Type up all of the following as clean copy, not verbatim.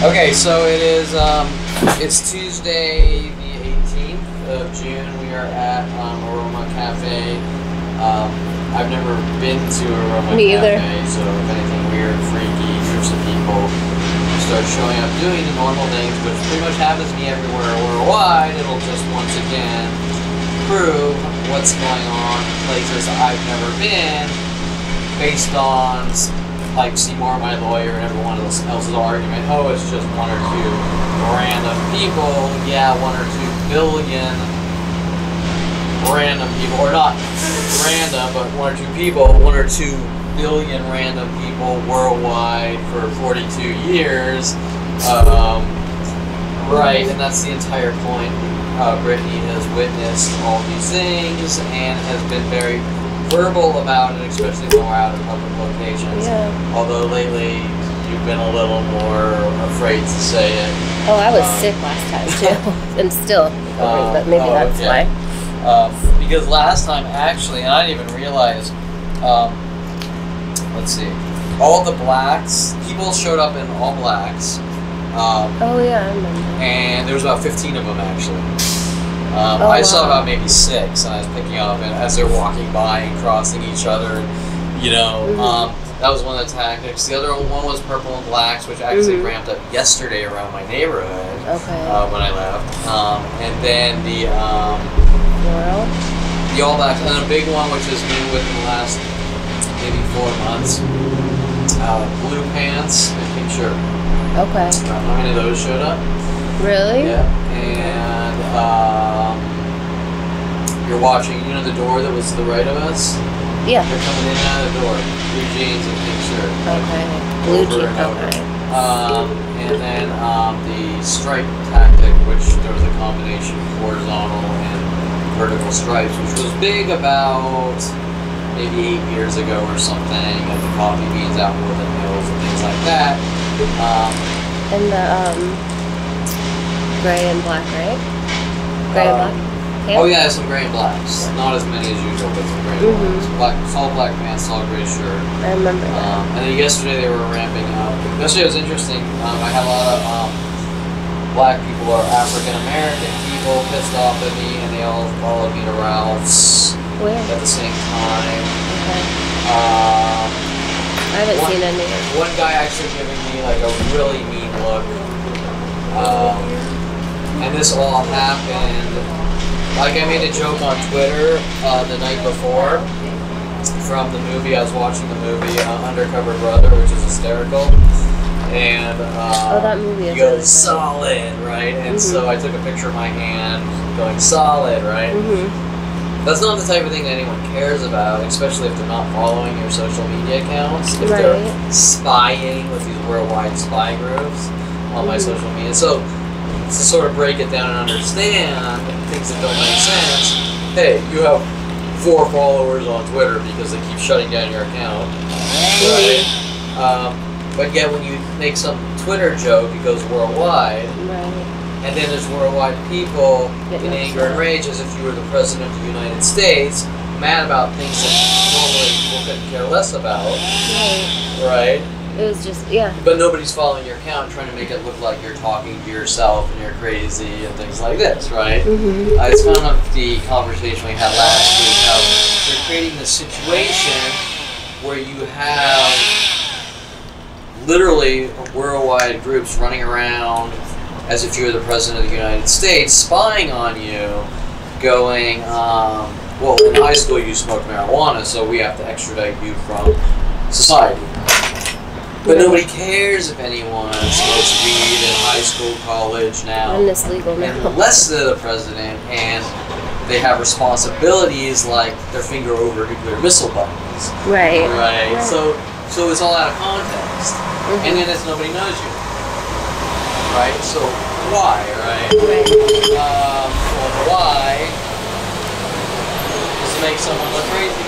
Okay, so it is, it's Tuesday the 18th of June. We are at Aroma Cafe. I've never been to Aroma Cafe, so if anything weird, freaky, groups of people start showing up doing the normal things, which pretty much happens to me everywhere worldwide, it'll just once again prove what's going on in places I've never been, based on like Seymour, my lawyer, and everyone else's argument. Oh, it's just one or two random people. Yeah, 1 or 2 billion random people, or not random, but 1 or 2 people, 1 or 2 billion random people worldwide for 42 years. Right, and that's the entire point. Brittany has witnessed all these things and has been very verbal about it, especially when we're out in public locations. Yeah. Although lately you've been a little more afraid to say it. Oh, I was sick last time too, and still, but maybe that's why. Because last time, actually, and I didn't even realize. Let's see, all the blacks, people showed up in all blacks. Oh yeah, I remember. And there was about 15 of them actually. I saw about maybe 6, and I was picking up, and as they're walking by and crossing each other, you know, that was one of the tactics. The other one was purple and blacks, which actually ramped up yesterday around my neighborhood. When I left, and then the all blacks, and then a big one which is new within the last maybe 4 months. Blue pants and pink shirt. Okay. How many of those showed up? Really? Yeah. And you're watching, you know, the door that was to the right of us? Yeah. They're coming in and out of the door. Blue jeans and pink shirt. Okay. Blue jeans. Okay. And then the stripe tactic, which there was a combination of horizontal and vertical stripes, which was big about maybe 8 years ago or something, at the coffee beans out in Woodland Hills and things like that. And the gray and black, right? Gray and black? Yeah. Oh yeah, some gray and blacks. Not as many as usual, but some gray and blacks. Black, all black pants, all gray shirt. I remember that. And then yesterday they were ramping up. Yesterday was interesting. I had a lot of black people or African American people pissed off at me, and they all followed me to Ralph's. Where? At the same time. Okay. I haven't seen any. One guy actually giving me like a really mean look. And this all happened. Like, I made a joke on Twitter the night before from the movie. I was watching the movie Undercover Brother, which is hysterical. And that movie is you go really solid, right? And so I took a picture of my hand going solid, right? That's not the type of thing that anyone cares about, especially if they're not following your social media accounts, if they're spying with these worldwide spy groups on my social media. So, to sort of break it down and understand things that don't make sense, hey, you have 4 followers on Twitter because they keep shutting down your account, right? But yet when you make some Twitter joke, it goes worldwide. And then there's worldwide people in anger and rage as if you were the President of the United States, mad about things that normally people couldn't care less about. Right? It was just, yeah. But nobody's following your account, trying to make it look like you're talking to yourself and you're crazy and things like this, right? It's kind of the conversation we had last week, how you're creating this situation where you have literally worldwide groups running around as if you were the President of the United States, spying on you, going, well, in high school you smoked marijuana, so we have to extradite you from society. But nobody cares if anyone smokes weed in high school, college now. And it's legal now. Unless they're the President and they have responsibilities like their finger over nuclear missile buttons. Right. So it's all out of context. And then it's nobody knows you. Right? So why, right? Well, why is to make someone look crazy.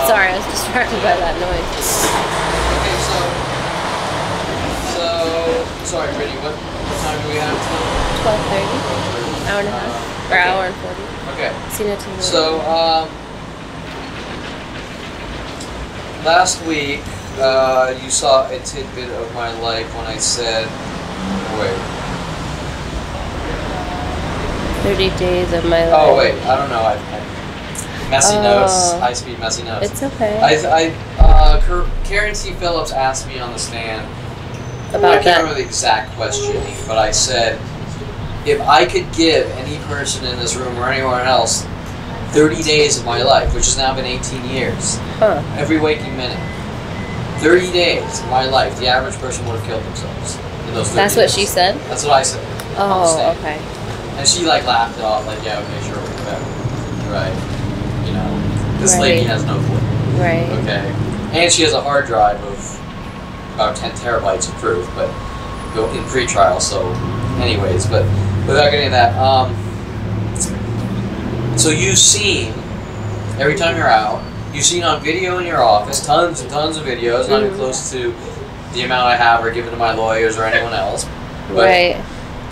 Sorry, I was distracted by that noise. Okay, so sorry, Brittany, what time do we have? 12:30. Hour and a half. Or hour and 40. Okay. Seen it too. So, last week, You saw a tidbit of my life when I said, wait. 30 days of my life. Oh, wait, I don't know. Messy notes, high-speed messy notes. It's okay. Karen T. Phillips asked me on the stand, About I can't remember the exact questioning, but I said, if I could give any person in this room or anyone else 30 days of my life, which has now been 18 years, every waking minute, 30 days of my life, the average person would have killed themselves in those 30 That's days. what she said? That's what I said. Oh, okay. And she like laughed it off, like, yeah, okay, sure, whatever. Right. You know, this lady has no clue. Right. Okay. And she has a hard drive of about 10 terabytes of proof, but in pre-trial, so anyways, but without getting that, so you've seen, every time you're out, you've seen on video in your office, tons and tons of videos, not even close to the amount I have or given to my lawyers or anyone else, but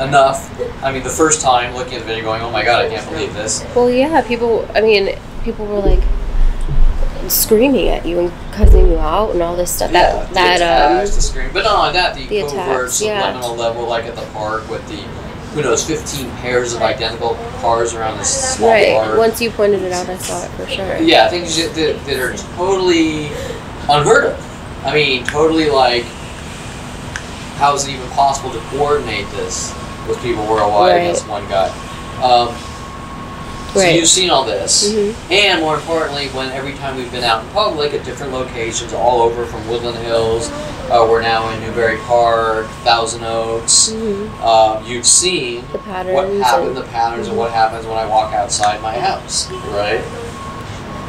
enough. I mean, the first time looking at the video going, oh my god, I can't believe this. Well, yeah, people were like screaming at you and cussing you out and all this stuff. Yeah, the scream. But not only that, the covert attacks, subliminal level, like at the park with the, who knows, 15 pairs of identical cars around this small park. Once you pointed it out, I saw it for sure. Yeah, things that are totally unheard of. I mean, totally like, how is it even possible to coordinate this with people worldwide against one guy? So you've seen all this, and more importantly, when every time we've been out in public at different locations, all over from Woodland Hills, we're now in Newbury Park, Thousand Oaks. You've seen the patterns what happened, the patterns, and what happens when I walk outside my house, right?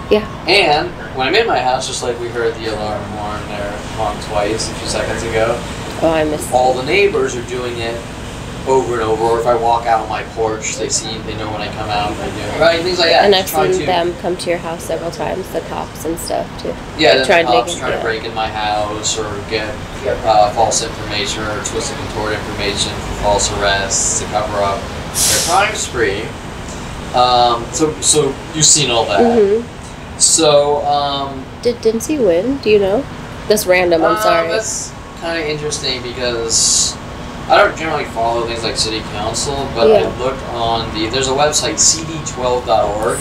Yeah. And when I'm in my house, just like we heard the alarm horn there honk twice a few seconds ago. Oh, I missed all the neighbors are doing it over and over, or if I walk out on my porch, they know when I come out, and they do it, right? Things like that. And I've seen them come to your house several times, the cops and stuff too. Yeah, the cops trying to break in my house or get false information or twist and contort information for false arrests to cover up their crime spree. So you've seen all that. So did Dincy win? Do you know? That's random. I'm sorry. That's kind of interesting because I don't generally follow things like city council, but I looked on there's a website, cd12.org,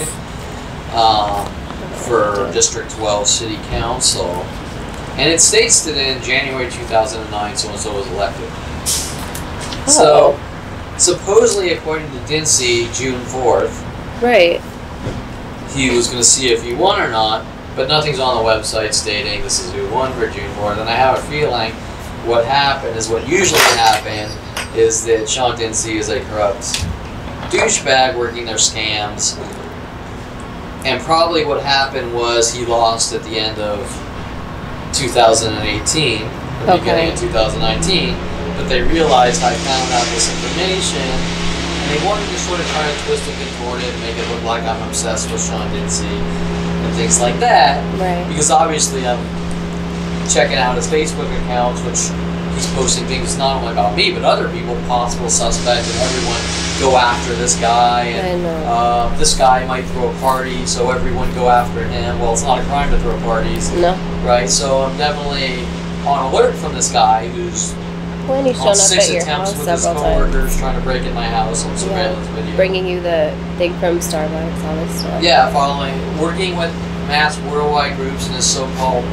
for District 12 City Council, and it states that in January 2009, so-and-so was elected. So, supposedly, according to Dincy, June 4th, he was going to see if he won or not, but nothing's on the website stating this is who won for June 4th, and I have a feeling what happened is what usually happened is that Sean Dincy is a corrupt douchebag working their scams, and probably what happened was he lost at the end of 2018, the beginning of 2019, but they realized I found out this information, and they wanted to sort of try to twist and contort it and make it look like I'm obsessed with Sean Dincy and things like that, because obviously I'm checking out his Facebook accounts, which he's posting things not only about me, but other people, possible suspects, and everyone go after this guy, and this guy might throw a party, so everyone go after him. Well, it's not a crime to throw parties. Right? So I'm definitely on alert from this guy who's on 6 attempts with his coworkers trying to break in my house on surveillance video. Bringing you the thing from Starbucks, all this stuff. Yeah, working with mass worldwide groups and his so-called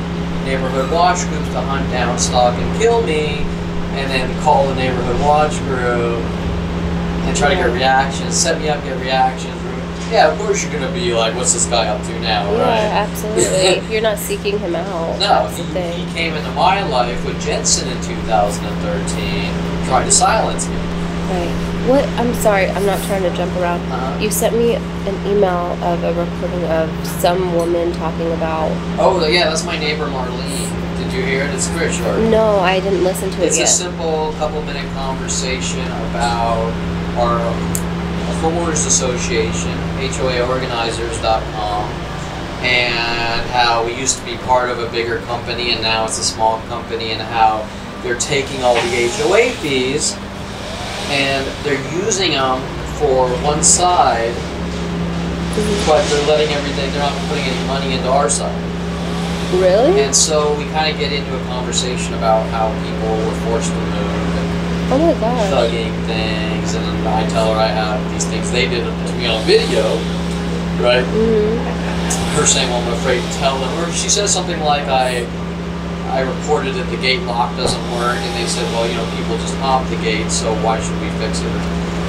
neighborhood watch groups to hunt down, stalk, and kill me, and then call the neighborhood watch group and try to get reactions, set me up, get reactions. Yeah, of course you're gonna be like, what's this guy up to now, right? Yeah, absolutely. If you're not seeking him out. No, he came into my life with Jensen in 2013, trying to silence me. What? I'm sorry, I'm not trying to jump around. You sent me an email of a recording of some woman talking about... Oh, yeah, that's my neighbor Marlene. Did you hear it? It's very short. No, I didn't listen to it yet. It's a simple couple-minute conversation about our homeowners association, HOAorganizers.com, and how we used to be part of a bigger company and now it's a small company, and how they're taking all the HOA fees and they're using them for one side, but they're letting everything, they're not putting any money into our side. Really? And so we kind of get into a conversation about how people were forced to move and Oh my gosh. thugging things, and then I tell her I have these things they did to me on video, right? Her saying, well, I'm afraid to tell them. Or she says something like, I reported that the gate lock doesn't work, and they said, well, you know, people just hop the gate, so why should we fix it?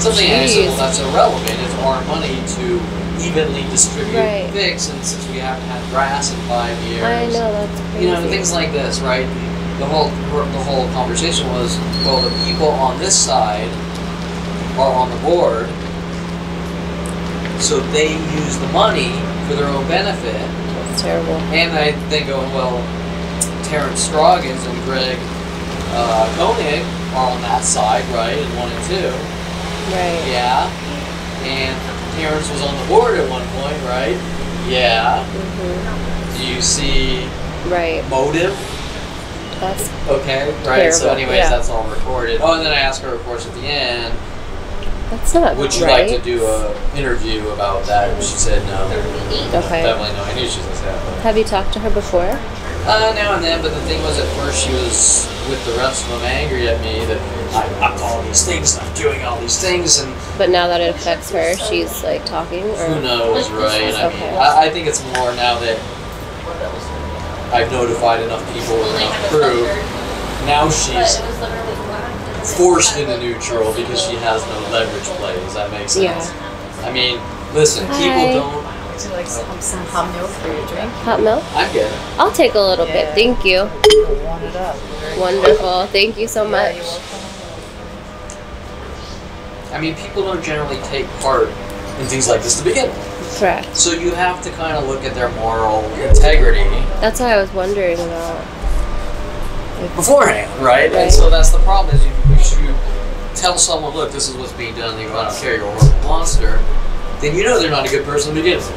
Something, and I said, well, that's irrelevant. It's our money to evenly distribute and fix, and since we haven't had grass in 5 years. I know, that's crazy. You know, things like this, right? The whole conversation was, well, the people on this side are on the board, so they use the money for their own benefit. That's terrible. And I think, well, Terrence Stroggins and Greg Koenig are on that side, right? In 1 and 2. Right. Yeah. And Terrence was on the board at one point, right? Yeah. Do you see motive? That's okay, right? terrible. So anyways, that's all recorded. Oh, and then I asked her, of course, at the end, that's not would you like to do an interview about that? And she said no. Okay. Definitely no. I knew she was going to say that. Have you talked to her before? Now and then, but the thing was, at first she was, with the rest of them, angry at me that I'm all these things, I'm doing all these things, and... But now that it affects her, she's, like, talking, or... Who knows, right? I mean, I think it's more now that I've notified enough people with enough proof, now she's forced into neutral because she has no leverage play. Does that make sense? Yeah. I mean, listen, people don't... Would you like some hot milk for your drink? Hot milk? I'm good. I'll take a little bit. Thank you. Warm it up. Wonderful. Thank you so much. I mean, people don't generally take part in things like this to begin with. Correct. So you have to kind of look at their moral integrity. That's why I was wondering about... beforehand, right? And so that's the problem, is you tell someone, look, this is what's being done, and they go, I don't care, you're a horrible monster, then you know they're not a good person to begin with.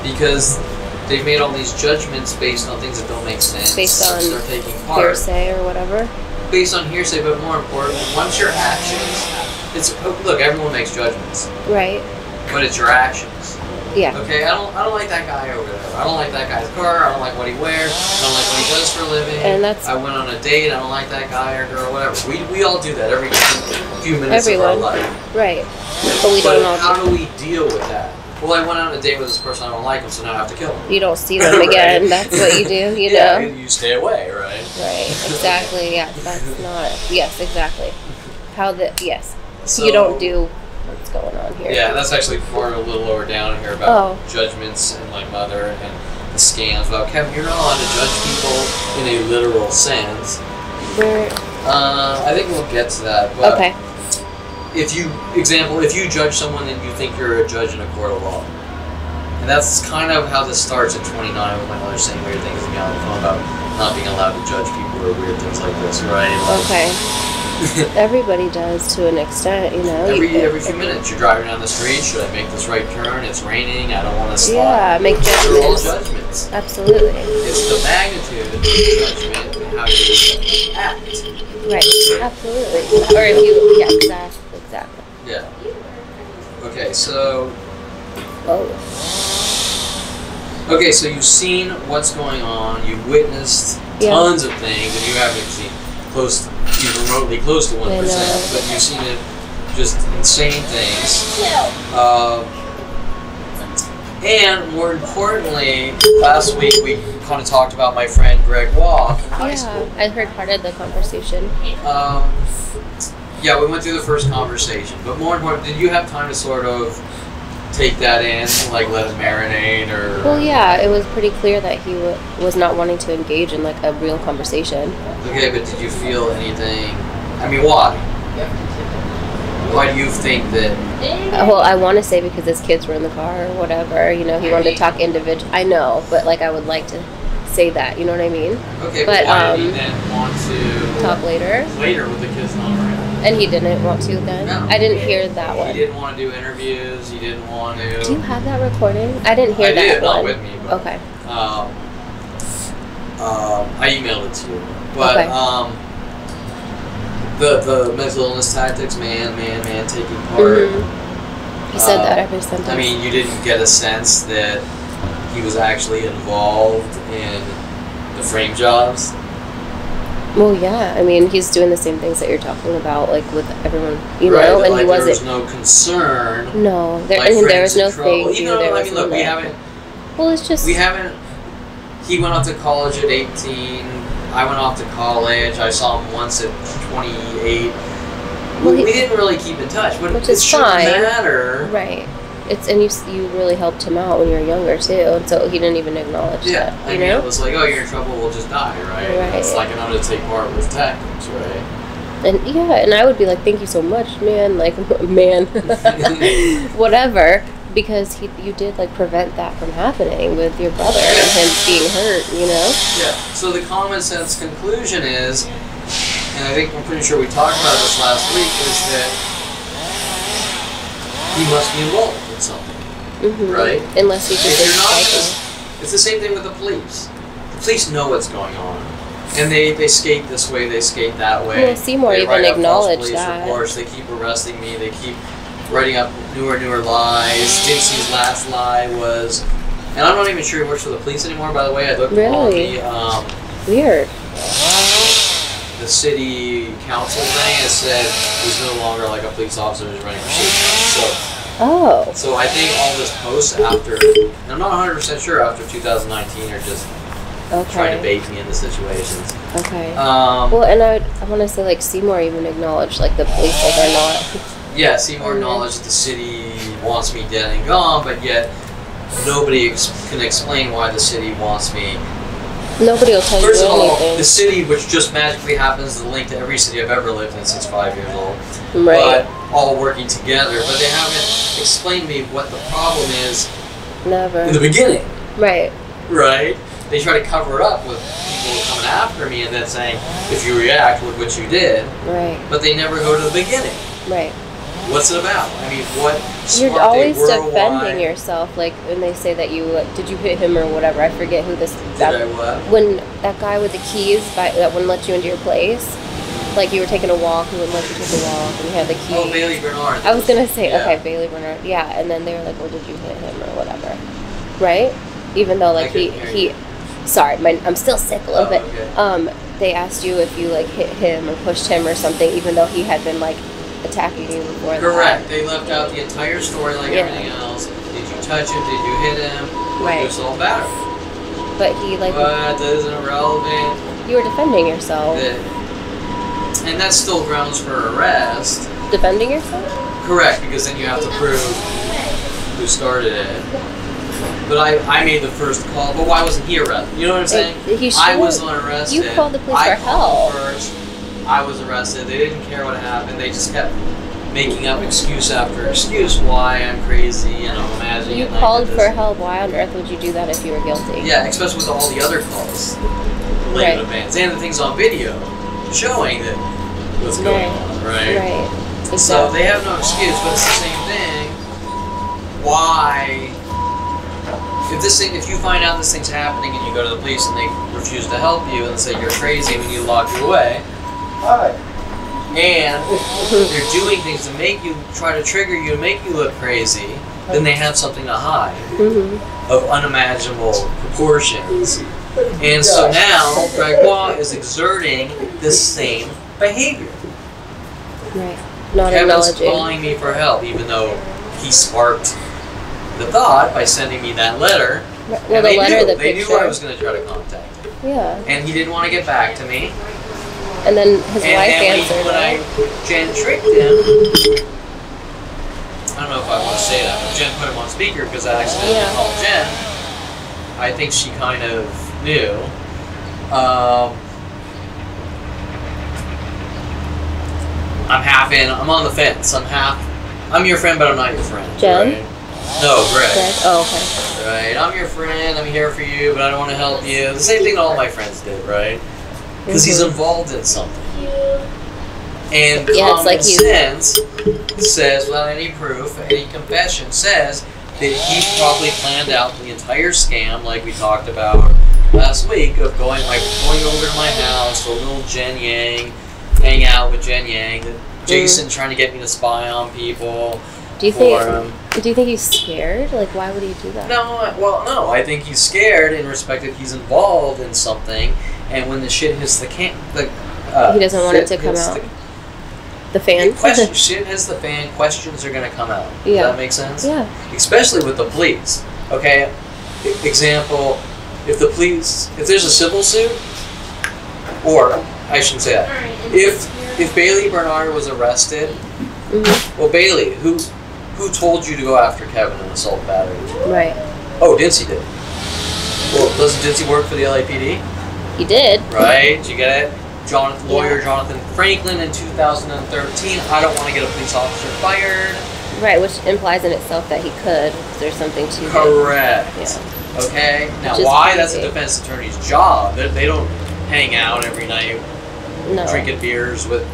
Because they've made all these judgments based on things that don't make sense. Based on they're taking part. hearsay or whatever? Based on hearsay, but more importantly, once your actions, look, everyone makes judgments. Right. But it's your actions. Yeah. Okay, I don't like that guy over there. I don't like that guy's car. I don't like what he wears. I don't like what he does for a living. And that's... I went on a date. I don't like that guy or girl, whatever. We all do that every few minutes of our life. Right. But we don't all how do we deal with that? Well, I went on a date with this person. I don't like him, so now I have to kill him. You don't see them again. That's what you do, you know? You stay away, right? Right. Exactly. Yeah. That's not... Yes, exactly. Yes. So, you don't do... what's going on here. Yeah, that's actually part a little lower down here about judgments and my mother and the scams. Well, Kevin, you're not allowed to judge people in a literal sense. I think we'll get to that. But okay. If you judge someone, then you think you're a judge in a court of law. And that's kind of how this starts at 29 with my mother saying weird things to me on the phone about not being allowed to judge people or weird things like this, right? Okay. Everybody does to an extent, you know. Every few minutes, you're driving down the street. Should I make this right turn? It's raining. I don't want to slide. Yeah, make judgments. They're all judgments. Absolutely. It's the magnitude of the judgment and how you act. Right. Absolutely. Or if you, exactly. Yeah. Okay, so. Okay, so you've seen what's going on. You've witnessed tons of things, and you haven't seen even remotely close to 1%, but you've seen it, just insane things. And more importantly, last week we kind of talked about my friend Greg Waugh from high school. I heard part of the conversation. Yeah, we went through the first conversation, but more importantly, did you have time to sort of take that in, like let it marinate, or? Well, yeah, it was pretty clear that he was not wanting to engage in like a real conversation. Okay, but did you feel anything? I mean, why? Why do you think that? Well, I want to say because his kids were in the car or whatever. You know, he wanted to talk individual. I know, but like I would like to say that. You know what I mean? Okay, but why did he then want to talk later? Later with the kids not around. And he didn't want to then? No. I didn't hear that one. He didn't want to do interviews. He didn't want to. Do you have that recording? I didn't hear that one. I did, not with me. But, okay. I emailed it to you. But the mental illness tactics, man taking part. He said that every sentence. I mean, you didn't get a sense that he was actually involved in The frame jobs. Well, yeah. I mean, he's doing the same things that you're talking about, like with everyone, you right, know. And like he wasn't. There was no concern. No, there, like and there was no thing. thing. Even though, I mean, look, we haven't. Well, it's just. We haven't. He went off to college at 18. I went off to college. I saw him once at 28. Well, we didn't really keep in touch, but which it is shouldn't fine. matter. Right. It's and you really helped him out when you were younger too, and so he didn't even acknowledge that. I mean, it was like, oh, you're in trouble, we'll just die, right? Right. It's like another take part with tactics, right? And yeah, and I would be like, thank you so much, man. Like, man, whatever, because you did like prevent that from happening with your brother and him being hurt, you know? Yeah. So the common sense conclusion is, and I think I'm pretty sure we talked about this last week, is that he must be involved in something, right? Unless he just is psycho. It's the same thing with the police. The police know what's going on, and they skate this way, they skate that way. Well, Seymour even acknowledged that. Reports. They keep arresting me. They keep writing up newer lies. Dixie's last lie was, and I'm not even sure he works for the police anymore. By the way, I looked on the weird. The city council thing. It said he's no longer like a police officer who's running for city. So I think all this posts after, and I'm not 100% sure after 2019 are just trying to bait me into situations. Okay. Well, and I want to say like Seymour even acknowledged like the police like are not. Yeah, Seymour acknowledged the city wants me dead and gone, but yet nobody can explain why the city wants me. Nobody will tell you anything. First of all, the city, which just magically happens to link to every city I've ever lived in since 5 years old, but all working together. But they haven't explained to me what the problem is. Never. In the beginning. Right. Right. They try to cover it up with people coming after me and then saying, if you react with what you did. Right. But they never go to the beginning. Right. What's it about? I mean, what? You're always defending yourself, like when they say that you did you hit him or whatever. I forget who this. Did I what? When that guy with the keys that wouldn't let you into your place, like you were taking a walk, he wouldn't let you take a walk, and you had the keys. Oh, Bailey Bernard. I was gonna say Bailey Bernard. Yeah, and then they were like, well, did you hit him or whatever? Right? Even though like he. Sorry, I'm still sick a little bit. Okay. They asked you if you like hit him or pushed him or something, even though he had been like attacking you before. Correct. They left out the entire story like everything else. Did you touch him? Did you hit him? Right. It was all battery. But he like. But that isn't irrelevant. You were defending yourself. And that's still grounds for arrest. Defending yourself? Correct, because then you have to prove who started it. But I made the first call. But why wasn't he arrested? You know what I'm saying? I was unarrested. You called the police for help. First. I was arrested. They didn't care what happened. They just kept making up excuse after excuse why I'm crazy and I'm imagining. You called for help. Why on earth would you do that if you were guilty? Yeah, especially with all the other calls late in advance and the things on video showing that what's going on, right? Right. Exactly. So they have no excuse, but it's the same thing. Why? If you find out this thing's happening and you go to the police and they refuse to help you and say you're crazy and we need to lock you away, and they're doing things to make you, try to trigger you, to make you look crazy, then they have something to hide of unimaginable proportions. And so now Greg Waugh is exerting this same behavior. Right. Not Kevin's acknowledging. calling me for help, even though he sparked the thought by sending me that letter. Well, and the letter, the they picture. knew I was going to try to contact him. Yeah. And he didn't want to get back to me. And then his wife answered. When Jen tricked him, I don't know if I want to say that, but Jen put him on speaker because I accidentally called Jen. I think she kind of knew. I'm half in. I'm on the fence. I'm your friend, but I'm not your friend. Jen? Right? No, Greg. Oh, okay. Right. I'm your friend. I'm here for you, but I don't want to help you. The same thing all my friends did, right? Because he's involved in something. And common sense says, without any proof, any confession, says that he probably planned out the entire scam, like we talked about last week, of going over to my house, a little Jen Yang, hang out with Jen Yang, Jason trying to get me to spy on people, Do you for think? him. Do you think he's scared? Like, why would he do that? No. I think he's scared in respect that he's involved in something, and when the shit hits the he doesn't want it to come out. The fan. Shit hits the fan. Questions are gonna come out. Does Yeah. that make sense? Yeah. Especially with the police. Okay. Example: if there's a civil suit, or I shouldn't say that. If Bailey Bernard was arrested, well, Bailey, who told you to go after Kevin and assault battery? Right. Oh, Dincy did. Well, doesn't Dincy work for the LAPD? He did. Right? Did you get it? Lawyer Jonathan Franklin in 2013. I don't want to get a police officer fired. Right, which implies in itself that he could. If there's something to. Correct. Yeah. Okay. Now, Which is why? crazy. That's a defense attorney's job. They don't hang out every night No. drinking beers with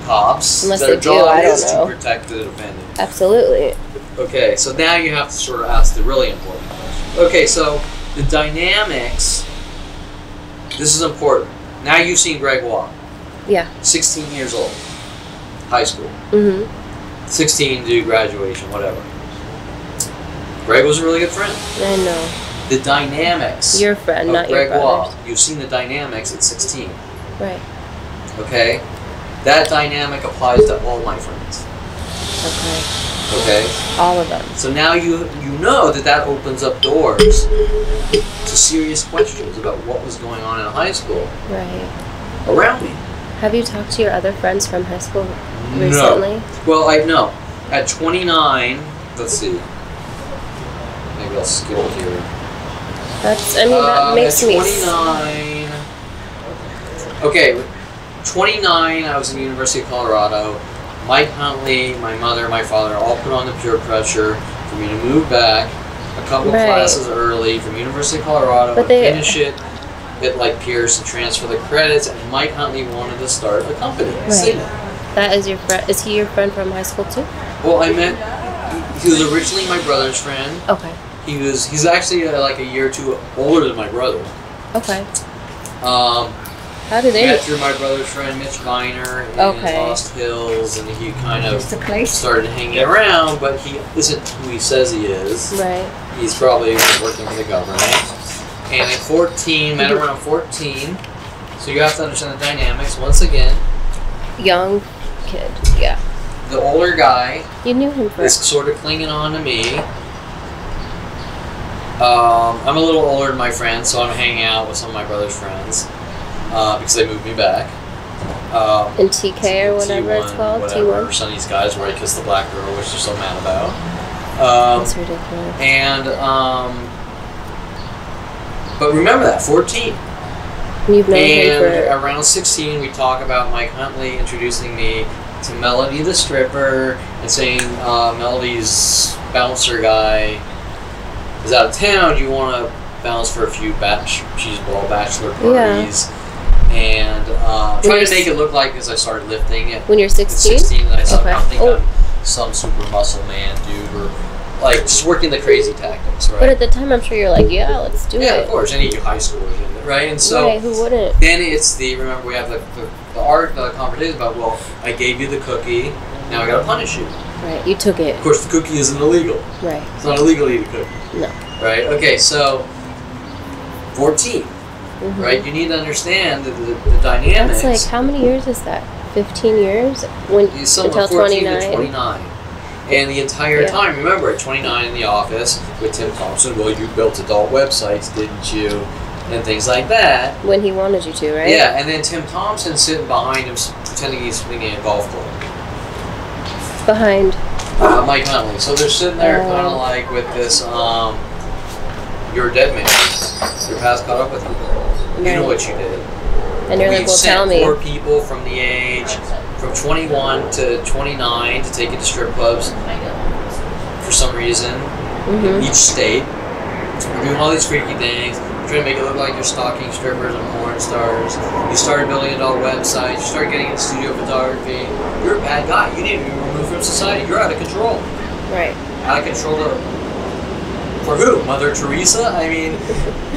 cops. Unless Their they do, job I don't is know. to protect the defendant. Absolutely. Okay, so now you have to sort of ask the really important question. Okay, so the dynamics. This is important. Now you've seen Greg Waugh. Yeah. 16 years old. High school. 16 to do graduation, whatever. Greg was a really good friend. I know. The dynamics Your friend, of not Greg your Waugh. brother's. You've seen the dynamics at 16. Right. Okay? That dynamic applies to all my friends. Okay. Okay? All of them. So now you know that opens up doors to serious questions about what was going on in high school Right. around me. Have you talked to your other friends from high school recently? No. Well, I know. At 29, let's see. Maybe I'll skill here. That makes at me. 29. Okay, 29, I was in the University of Colorado. Mike Huntley, my mother, my father all put on the peer pressure for me to move back a couple Right. classes early from University of Colorado But and they- finish it at like Pierce and transfer the credits. And Mike Huntley wanted to start a company. Right. That is your friend. Is he your friend from high school too? Well, I met. He was originally my brother's friend. Okay. He's actually like a year or two older than my brother. Okay. How How do they? met through my brother's friend Mitch Viner in Okay. Lost Hills, and he kind of Just a place. started hanging around, but he isn't who he says he is. Right. He's probably working for the government. And at 14, met around 14, so you have to understand the dynamics. Once again, Young kid. Yeah. the older guy You knew him for. is sort of clinging on to me. I'm a little older than my friends, so I'm hanging out with some of my brother's friends because they moved me back. In TK or whatever it's called. Whatever, T1. Sunny's Guys, where I kissed the black girl, which they're so mad about. That's ridiculous. And but remember that 14. You've known him And for. around 16, we talk about Mike Huntley introducing me to Melody the stripper and saying Melody's bouncer guy is out of town. You want to bounce for a few cheese ball bachelor parties. And trying to make it look like as I started lifting at When you're 16? 16 that I somehow Okay. think Oh. I'm some super muscle man dude, or like just working the crazy tactics, right? But at the time, I'm sure you're like, yeah, let's do Yeah, it. of course. Any high schoolers in it, right? And so Right, who wouldn't? then it's remember we have the conversation about, well, I gave you the cookie, now I gotta punish you. Right, you took it. Of course, the cookie isn't illegal. Right. It's not illegal to eat a cookie. No. Right? Okay, so 14, Mhm. right? You need to understand the dynamics. That's like, how many years is that? 15 years? Is somewhere Until 14 to 29? 29. And the entire Yeah. time, remember, at 29 in the office with Tim Thompson, well, you built adult websites, didn't you? And things like that. When he wanted you to, right? Yeah, and then Tim Thompson sitting behind him pretending he's swinging a golf club. Behind. Mike Huntley. So they're sitting there Oh. kind of like with this, you're a dead man. Your past caught up with you. You know Right. what you did. And you're like, We've well, tell sent me. 4 people from the age from 21 to 29 to take you to strip clubs for some reason in each state. We're doing all these freaky things. We're trying to make it look like you're stalking strippers and porn stars. You started building adult websites. You started getting into studio photography. You're a bad guy. You need to be removed from society. You're out of control. Right. Out of control For who? Mother Teresa? I mean,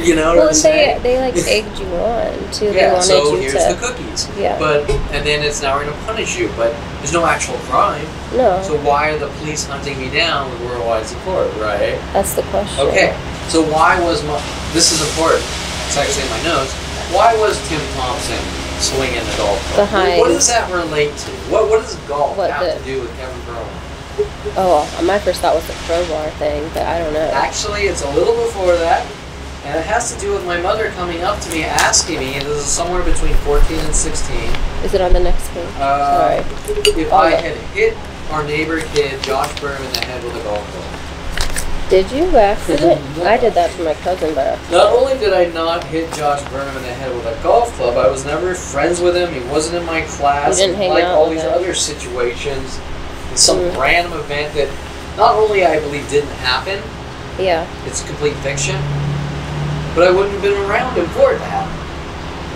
you know what I'm saying? They like egged you on too. Yeah, they wanted so you here's to, the cookies. Yeah. And then it's now we're going to punish you, but there's no actual crime. No. So why are the police hunting me down with worldwide support, right? That's the question. Okay, so why was this is important, it's actually in my notes, why was Tim Thompson swinging the golf club? Behind. What does that relate to? What does golf have to do with Kevin Pearl? Oh, my first thought was the crowbar thing, but I don't know. Actually, it's a little before that, and it has to do with my mother coming up to me asking me, and this is somewhere between 14 and 16. Is it on the next page? Sorry. If I had hit our neighbor kid, Josh Burnham, in the head with a golf club. Did you accident? I did that to my cousin by accident. Not only did I not hit Josh Burnham in the head with a golf club, I was never friends with him. He wasn't in my class. You didn't hang like out all with these him. other situations, it's some random event that not only I believe didn't happen. Yeah. It's complete fiction. But I wouldn't have been around him for it to happen.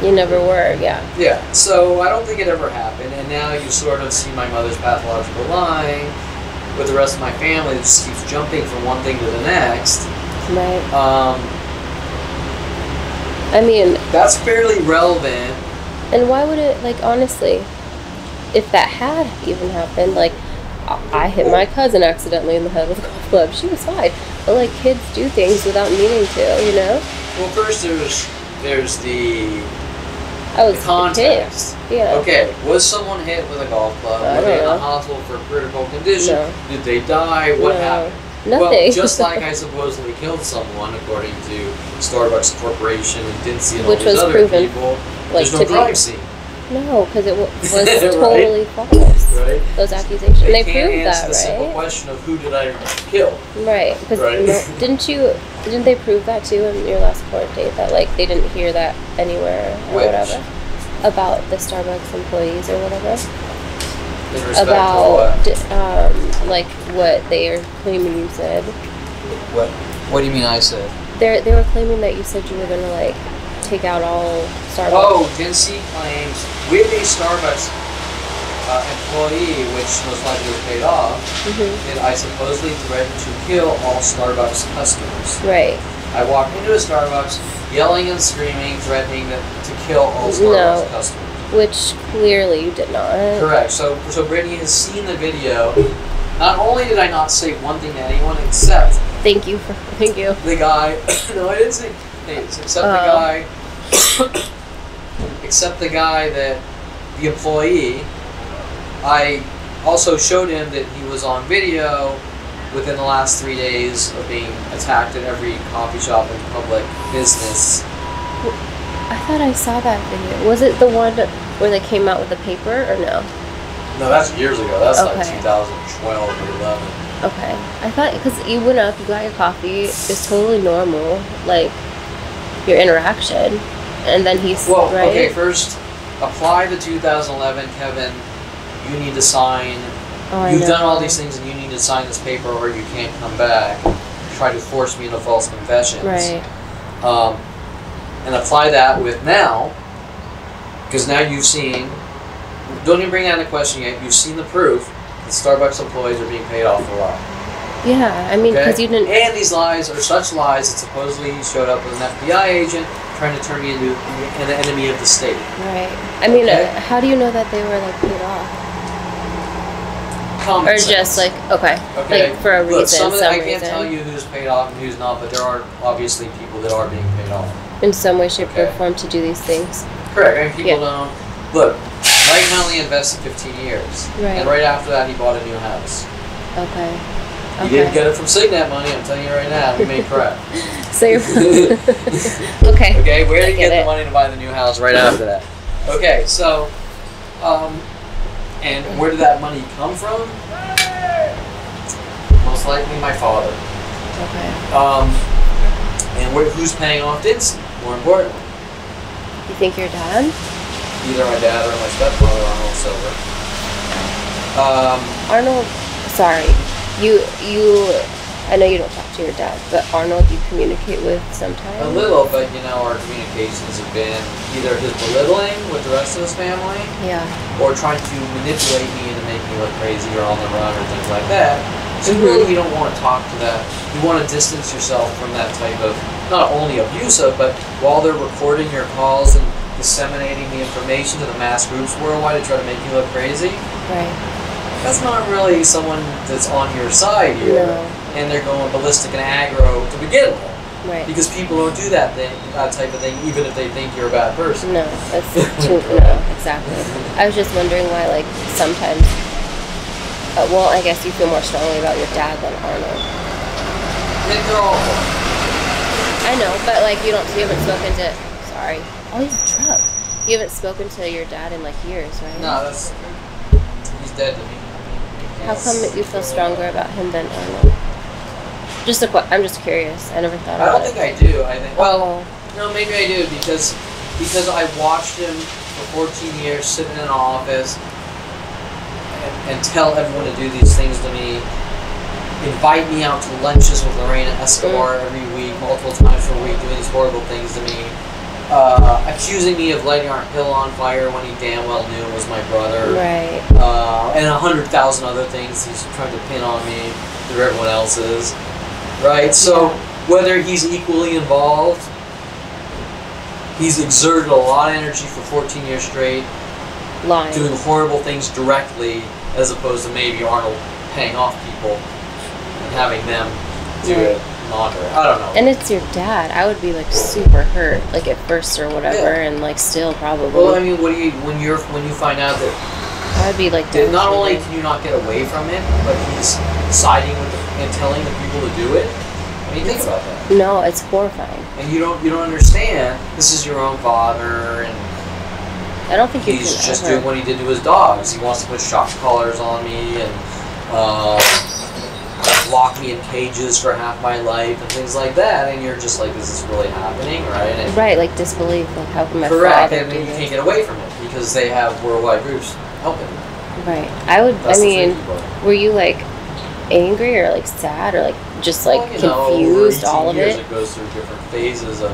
You never were, yeah. Yeah. So I don't think it ever happened. And now you sort of see my mother's pathological lying with the rest of my family. It just keeps jumping from one thing to the next. Right. I mean, that's fairly relevant. And why would it, like, honestly, if that had even happened, like, I hit my cousin accidentally in the head with a golf club. She was fine. But, like, kids do things without meaning to, you know? Well, first there's the context. Yeah. Okay, was someone hit with a golf club? Were they in the hospital for critical condition? No. Did they die? What happened? Nothing. Well, just like I supposedly killed someone, according to Starbucks Corporation and Dempsey and all these other people, like, there's no crime scene. No, because it was Right? totally false. Right? Those accusations. They can't proved answer that, the simple right? question of who did I kill? Right. Because Right? didn't they prove that too in your last court date, that, like, they didn't hear that anywhere or whatever about the Starbucks employees or whatever? In respect about to what? like what they are claiming you said. What do you mean I said? They were claiming that you said you were gonna, like, take out all Starbucks. Oh, Dempsey claims with a Starbucks employee, which most likely was paid off, that I supposedly threatened to kill all Starbucks customers. Right. I walked into a Starbucks, yelling and screaming, threatening to kill all Starbucks customers. Which clearly you did not. Correct. So Brittany has seen the video. Not only did I not say one thing to anyone except Thank you. the guy. No, I didn't say names. Except the guy. Except the guy that the employee. I also showed him that he was on video within the last 3 days of being attacked at every coffee shop and public business. I thought I saw that video. Was it the one where they came out with the paper or no? No, that's years ago. That's like 2012 or 11. Okay. I thought, because you went up, you got your coffee, it's totally normal, like, your interaction, and then he's, right? Okay, first, apply the 2011, Kevin, you need to sign, you've done all these things and you need to sign this paper or you can't come back, try to force me into false confessions. Right. And apply that with now, because now you've seen, don't even bring that into question yet, you've seen the proof that Starbucks employees are being paid off a lot. Yeah, I mean, because you didn't... And these lies are such lies that supposedly you showed up with an FBI agent trying to turn me into an enemy of the state. Right. I mean, how do you know that they were, like, paid off? Common sense. Just, like, okay. Like, for a reason, Look, some reason. I can't tell you who's paid off and who's not, but there are obviously people that are being paid off. In some way, shape, or form to do these things. Correct. I mean, people don't... Look, Mike Huntley invested 15 years. Right. And right after that, he bought a new house. Okay. He didn't get it from Signet money, I'm telling you right now. He made crap. So you're... Okay. Okay, where did he get the money to buy the new house right after that? Okay, so... and where did that money come from? Most likely my father. Okay. And who's paying off Dempsey, more importantly? You think your dad? Either my dad or my stepfather, Arnold Silver. Arnold, sorry. I know you don't talk to your dad, but Arnold you communicate with sometimes? A little, but our communications have been either his belittling with the rest of his family, or trying to manipulate me into making me look crazy or on the run or things like that. So really, you don't want to talk to that. You want to distance yourself from that type of, not only abusive, but while they're recording your calls and disseminating the information to the mass groups worldwide to try to make you look crazy. Right. That's not really someone that's on your side here. No. And they're going ballistic and aggro to begin with. Right. Because people don't do that type of thing, even if they think you're a bad person. No, that's too, no, exactly. I was just wondering why, like, sometimes, well, I guess you feel more strongly about your dad than Arnold. They're all. I know, but, like, you haven't spoken to, sorry, oh, he's a truck. You haven't spoken to your dad in, like, years, right? No, he's dead to me. How come you feel stronger about him than Arnold? I'm just curious. I never thought about it. I don't think I do. I think, well, no, maybe I do because I watched him for 14 years sit in an office and tell everyone to do these things to me, invite me out to lunches with Lorena Escobar every week, multiple times per week, doing these horrible things to me, accusing me of lighting our hill on fire when he damn well knew it was my brother. Right. And 100,000 other things he's trying to pin on me through everyone else's. Right? So, whether he's equally involved, he's exerted a lot of energy for 14 years straight, Lying. doing horrible things directly, as opposed to maybe Arnold paying off people and having them do it. Not her. I don't know. And it's your dad. I would be, like, super hurt, like, at first or whatever, and, like, still probably. Well, I mean, when you find out that I'd be like, not only can you not get away from it, but he's siding with and telling the people to do it. I mean, think about that. No, it's horrifying. And you don't understand. This is your own father, and I don't think he's just doing what he did to his dogs. He wants to put shock collars on me and lock me in cages for half my life and things like that. And you're just like, is this really happening, right? And right, like disbelief. Like, how can my correct, father and do you this? can't get away from it because they have worldwide groups helping. Right. I mean, That's were you like angry or like sad or like just like confused, over all of it? It goes through different phases of.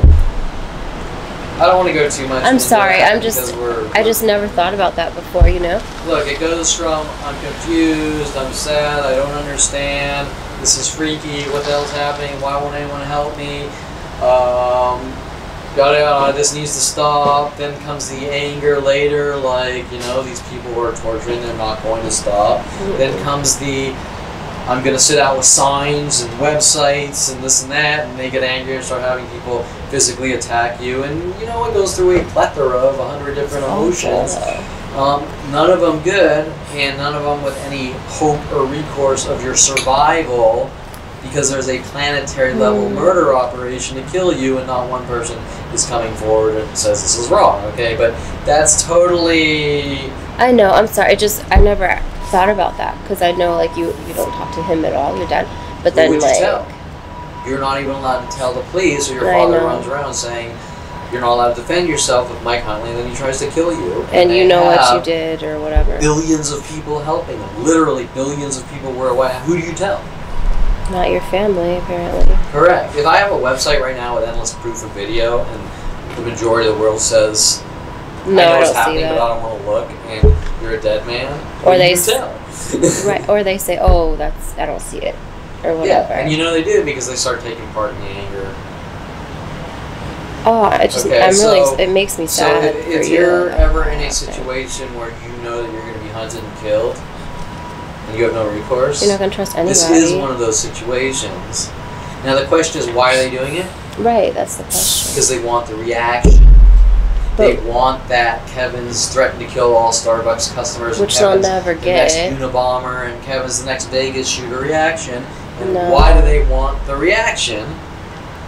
I don't want to go too much. I'm sorry. I just never thought about that before. You know. Look, it goes from I'm confused, I'm sad, I don't understand. This is freaky. What the hell's happening? Why won't anyone help me? Yada yada. This needs to stop. Then comes the anger later, like these people who are torturing, they're not going to stop. Mm-hmm. Then comes the I'm going to sit out with signs and websites and this and that, and they get angry and start having people physically attack you. And it goes through a plethora of 100 different emotions. None of them good, and none of them with any hope or recourse of your survival, because there's a planetary level murder operation to kill you, and not one person is coming forward and says this is wrong. Okay, but that's totally. I know. I'm sorry. I never thought about that because I know like you don't talk to him at all, your dad. But then would you tell? You're not even allowed to tell the police, or your father runs around saying you're not allowed to defend yourself with Mike Huntley, and then he tries to kill you. And you know what you did or whatever. Billions of people helping them, literally billions of people worldwide. Who do you tell? Not your family, apparently. Correct. If I have a website right now with endless proof of video, and the majority of the world says, I know what's happening, but I don't want to look, and you're a dead man, or they tell. Right, or they say, oh, I don't see it, or whatever. Yeah, and they do because they start taking part in the anger. Oh, it makes me sad. So if you're ever in a situation where you know that you're going to be hunted and killed, and you have no recourse, you're not going to trust anybody. This is one of those situations. Now the question is, why are they doing it? Right, that's the question. Because they want the reaction. They want that Kevin's threatened to kill all Starbucks customers, which they'll never get. The next Unabomber, and Kevin's the next Vegas shooter reaction. And why do they want the reaction?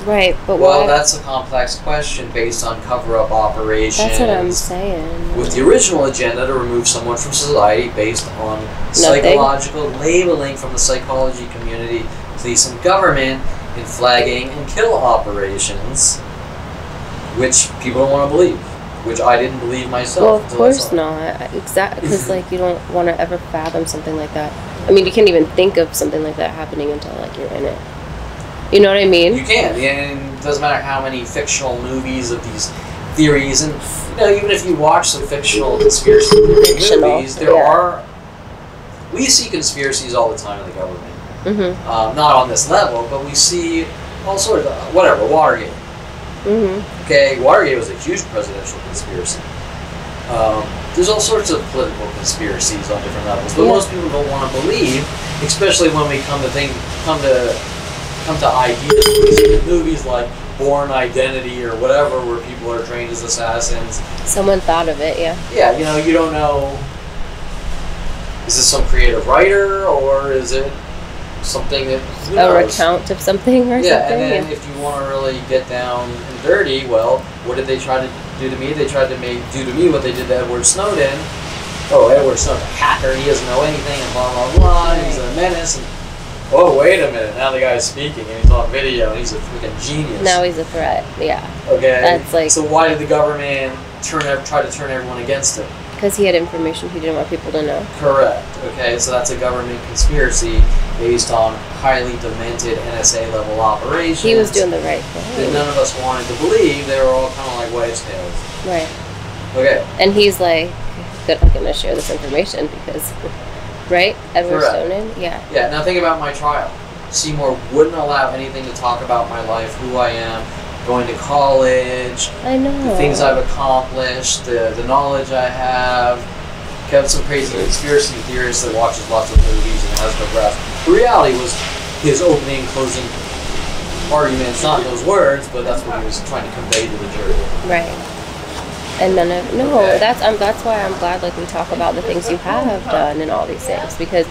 Right, but well, that's a complex question based on cover-up operations. That's what I'm saying. With the original agenda to remove someone from society based on psychological labeling from the psychology community, police and government, in flagging and kill operations, which people don't want to believe. Which I didn't believe myself. Well, of course not. Exactly, because you don't want to ever fathom something like that. I mean, you can't even think of something like that happening until you're in it. You know what I mean? You can, and it doesn't matter how many fictional movies of these theories, and even if you watch the fictional conspiracy movies, there are. We see conspiracies all the time in the government. Not on this level, but we see all sorts of, whatever, Watergate. Okay, Watergate was a huge presidential conspiracy. There's all sorts of political conspiracies on different levels, but most people don't want to believe, especially when we come to ideas. We see in movies like Born Identity or whatever, where people are trained as assassins. Someone thought of it, yeah. Yeah, you know, you don't know. Is this some creative writer, or is it something that a recount of something or something? And then if you want to really get down and dirty, well, what did they try to do to me? They tried to do to me what they did to Edward Snowden. Oh, Edward Snowden, a hacker, he doesn't know anything, and blah blah blah. He's a menace. And oh, wait a minute! Now the guy's speaking, and he's on video, and he's a freaking genius. Now he's a threat. Yeah. Okay. That's like. So why did the government try to turn everyone against him? Because he had information he didn't want people to know. Correct. Okay, so that's a government conspiracy based on highly demented NSA level operations. He was doing the right thing. That none of us wanted to believe. They were all kind of like wives' tales. Right. Okay. And he's like, I'm going to share this information because, right? Edward Snowden? Yeah. Yeah, now think about my trial. Seymour wouldn't allow anything to talk about my life, who I am, going to college, I know. the things I've accomplished, the knowledge I have. Kept some crazy conspiracy theorist that watches lots of movies and has no grasp. The reality was his opening and closing arguments, not those words, but that's what he was trying to convey to the jury. Right. And that's why I'm glad like we talk about the things you have done and all these things, because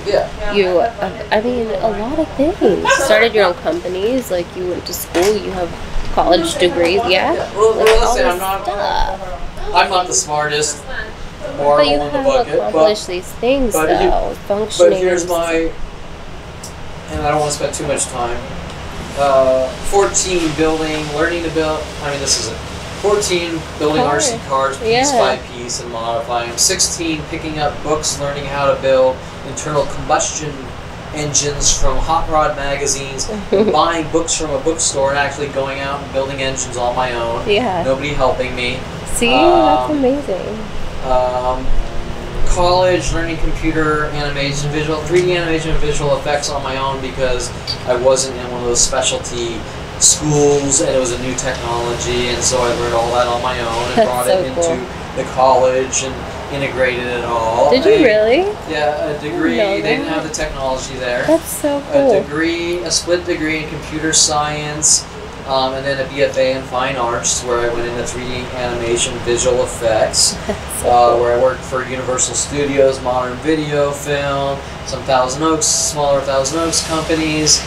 you I mean a lot of things. You started your own companies, like you went to school, you have college degrees, Well, listen, I'm not the smartest marble in the bucket, but you have accomplished these things though, functioning. But here's my, and I don't want to spend too much time. 14 building, learning to build. I mean, this isn't. 14 building RC cars piece by piece and modifying them. 16 picking up books, learning how to build internal combustion engines from hot rod magazines, buying books from a bookstore and actually going out and building engines on my own. Yeah. Nobody helping me. See, that's amazing. College, learning computer animation, 3D animation and visual effects on my own because I wasn't in one of those specialty schools and it was a new technology, and so I learned all that on my own and brought it into the college and integrated it all. Did you really? Yeah, a degree. They didn't have the technology there. That's so cool. A split degree in computer science, and then a BFA in fine arts, where I went into 3D animation, visual effects, where I worked for Universal Studios, modern video, film, some smaller Thousand Oaks companies.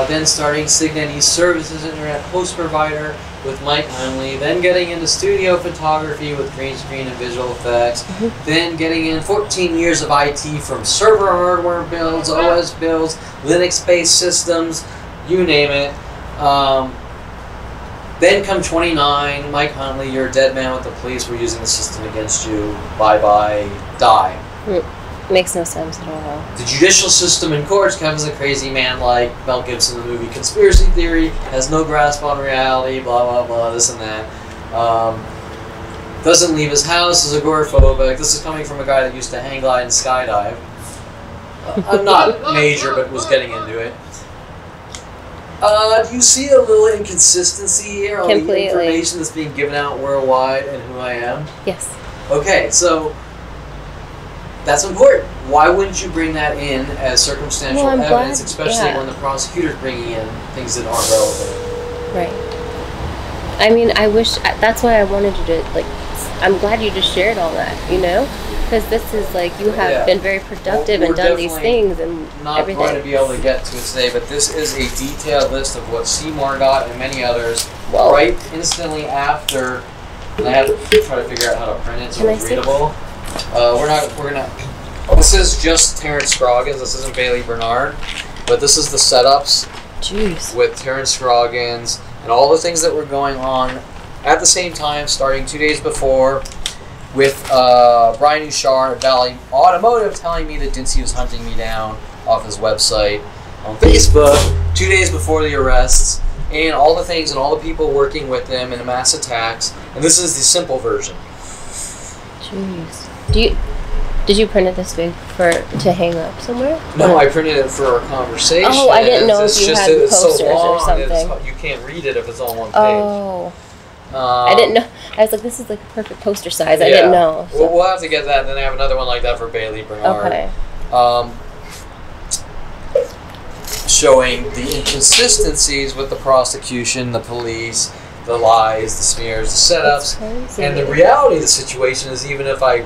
Then starting Signet East Services Internet Host Provider with Mike Hunley, then getting into studio photography with green screen and visual effects, then getting in 14 years of IT from server hardware builds, OS builds, Linux-based systems, you name it. Then come 29, Mike Hunley, you're a dead man with the police, we're using the system against you, bye-bye, die. Makes no sense at all. The judicial system in courts, Kevin's a crazy man like Mel Gibson in the movie Conspiracy Theory, has no grasp on reality, blah, blah, blah, this and that. Doesn't leave his house, is agoraphobic. This is coming from a guy that used to hang glide and skydive. I'm not major, but was getting into it. Do you see a little inconsistency here on the information that's being given out worldwide and who I am? Yes. Okay, so that's important. Why wouldn't you bring that in as circumstantial evidence, especially when the prosecutor's bringing in things that aren't relevant? Right. I mean, I wish, that's why I wanted you to, like, I'm glad you just shared all that, you know? Because this is like, you have been very productive and done these things and not everything. Going to be able to get to it today, but this is a detailed list of what Seymour got and many others right instantly after, and I have to try to figure out how to print it so it's readable. This is just Terrence Scroggins, this isn't Bailey Bernard, but this is the setups with Terrence Scroggins and all the things that were going on at the same time, starting 2 days before, with Brian Ushar at Valley Automotive telling me that Dincy was hunting me down off his website on Facebook 2 days before the arrests, and all the things and all the people working with them in mass attacks. And this is the simple version. Jeez. Did you print it this big to hang up somewhere? No, I printed it for our conversation. Oh, I didn't know if you had posters so long, or something. You can't read it if it's on one page. Oh. I didn't know. I was like, this is like a perfect poster size. I didn't know. So. We'll have to get that, and then I have another one like that for Bailey Bernard. Okay. Showing the inconsistencies with the prosecution, the police, the lies, the smears, the setups, and the reality of the situation is even if I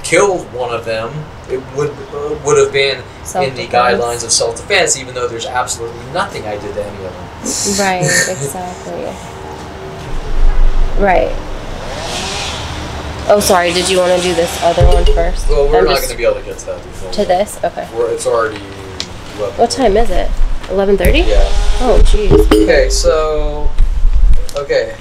killed one of them, it would have been in the guidelines of self-defense, even though there's absolutely nothing I did to any of them. Right, exactly. Right. Oh, sorry, did you want to do this other one first? Well, we're not going to be able to get to that before. To this? Okay. It's already... What time is it? 11:30? Yeah. Oh, jeez. Okay, so... Okay.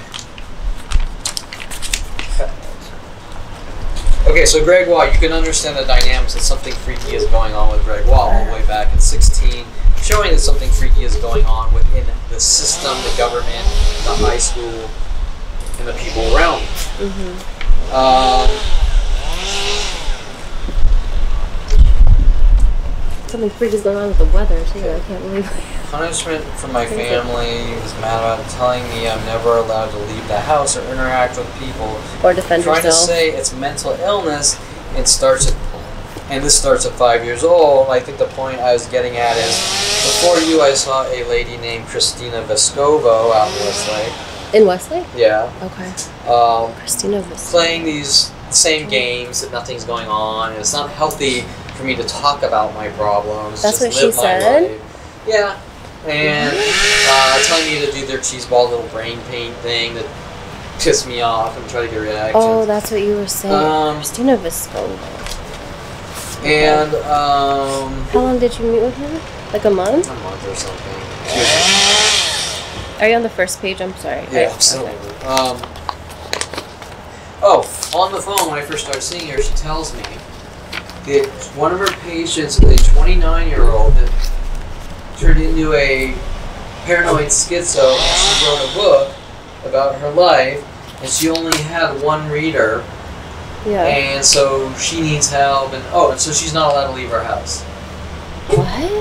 Okay, so Greg Waugh, you can understand the dynamics that something freaky is going on with Greg Waugh all the way back in 16, showing that something freaky is going on within the system, the government, the high school, and the people around me. Something freaky is going on with the weather, too. I can't believe it. Punishment from my family is mad about telling me I'm never allowed to leave the house or interact with people. Or defend yourself. Trying to say it's mental illness, this starts at 5 years old. I think the point I was getting at is, before you, I saw a lady named Christina Vescovo out in Westlake. In Westlake? Yeah. Okay. Christina Vescovo. Playing these same games that nothing's going on, and it's not healthy for me to talk about my problems. That's just what she live my said? life. Yeah. And telling me to do their cheeseball little brain paint thing that pissed me off and try to get reactions. Oh, that's what you were saying. Christina Vescovo. And, how long did you meet with her? Like a month? A month or something. Are you on the first page? I'm sorry. Yeah, absolutely. Okay. On the phone, when I first started seeing her, she tells me that one of her patients, a 29-year-old, that turned into a paranoid schizo, and she wrote a book about her life, and she only had one reader. Yeah. And so she needs help, and so she's not allowed to leave her house. What?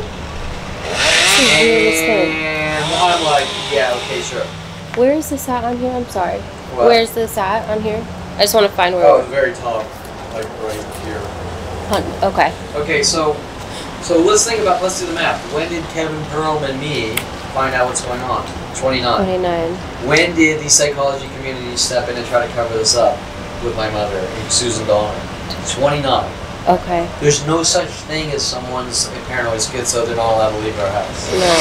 And I'm like, yeah, okay, sure. Where is this at on here? I'm sorry. What? Where's this at on here? I just want to find where. Oh, the very top, like right here. Okay. Okay, so let's do the math. When did Kevin Pearlman and me find out what's going on? 29. 29. When did the psychology community step in and try to cover this up with my mother and Susan Donner? 29. Okay. There's no such thing as someone's a paranoid schizo, they're not allowed to leave our house. No,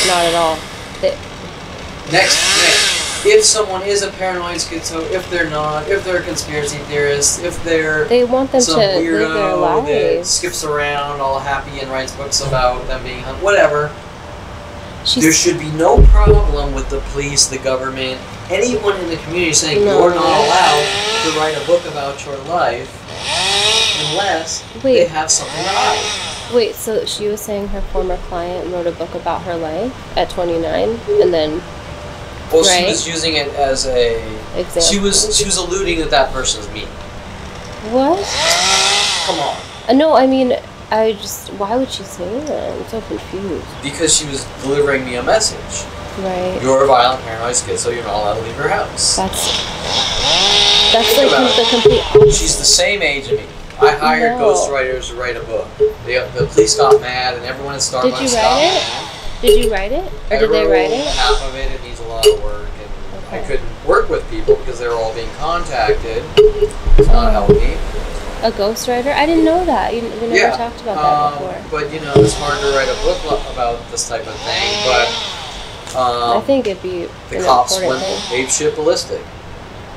not at all. Next. If someone is a paranoid schizo, if they're not, if they're a conspiracy theorist, if they want them some to weirdo live their lives. that skips around all happy and writes books about them being whatever, there should be no problem with the police, the government, anyone in the community saying you're not allowed to write a book about your life unless they have something to hide. Wait, so she was saying her former client wrote a book about her life at 29, and then... Well, she was using it as a example. She was alluding that person's me. What? Come on. No, I mean, why would she say that? I'm so confused. Because she was delivering me a message. Right. You're a violent paranoid schizo, you're not allowed to leave your house. That's like the complete opposite. She's the same age as me. I hired ghostwriters to write a book. The police got mad and everyone at Starbucks Did you write it? Or did they write it? Half of it needs a lot of work, and I couldn't work with people because they were all being contacted. It's not helping me. A ghostwriter? I didn't know that. We never talked about that before. But it's hard to write a book about this type of thing. But I think it'd be the cops went apeshit ballistic.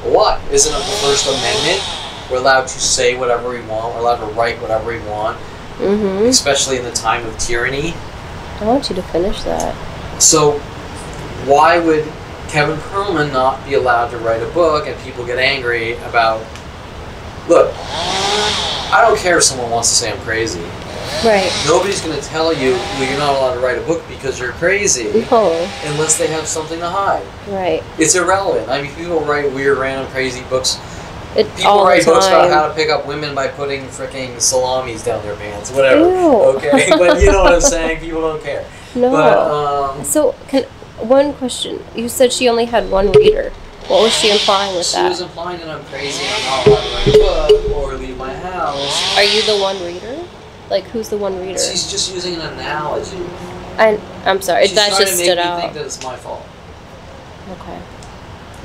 What? Isn't it the First Amendment? We're allowed to say whatever we want. We're allowed to write whatever we want. Mm-hmm. Especially in the time of tyranny. I want you to finish that. So, why would Kevin Pearlman not be allowed to write a book and people get angry about... Look, I don't care if someone wants to say I'm crazy. Right. Nobody's going to tell you, well, you're not allowed to write a book because you're crazy. No. Unless they have something to hide. Right. It's irrelevant. I mean, people write weird, random, crazy books People write books about how to pick up women by putting freaking salamis down their pants, whatever. Ew. Okay, but you know what I'm saying. People don't care. No. But, so, one question. You said she only had one reader. What was she implying with that? She was implying that I'm crazy and I'm not allowed to write a book or leave my house. Are you the one reader? Like, who's the one reader? She's just using an analogy. I'm sorry. She's that trying just to stood make me out. think that it's my fault. Okay.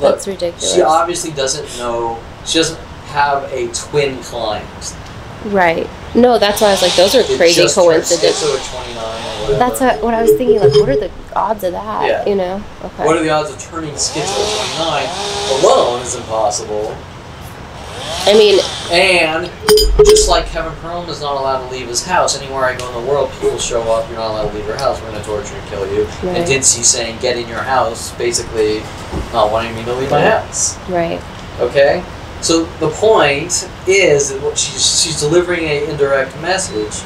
Look, That's ridiculous. She obviously doesn't know. She doesn't have a twin client. Right. No, that's why I was like, those are crazy coincidences. Schizo at 29 or whatever. That's what I was thinking. Like, what are the odds of that? Yeah. You know? Okay. What are the odds of turning schizo at 29 alone is impossible. I mean, and just like Kevin Perlman is not allowed to leave his house, anywhere I go in the world, people show up, you're not allowed to leave your house, we're going to torture and kill you. Right. And Dincy saying, get in your house, basically not wanting me to leave my house. Right. Okay? So the point is that she's delivering an indirect message.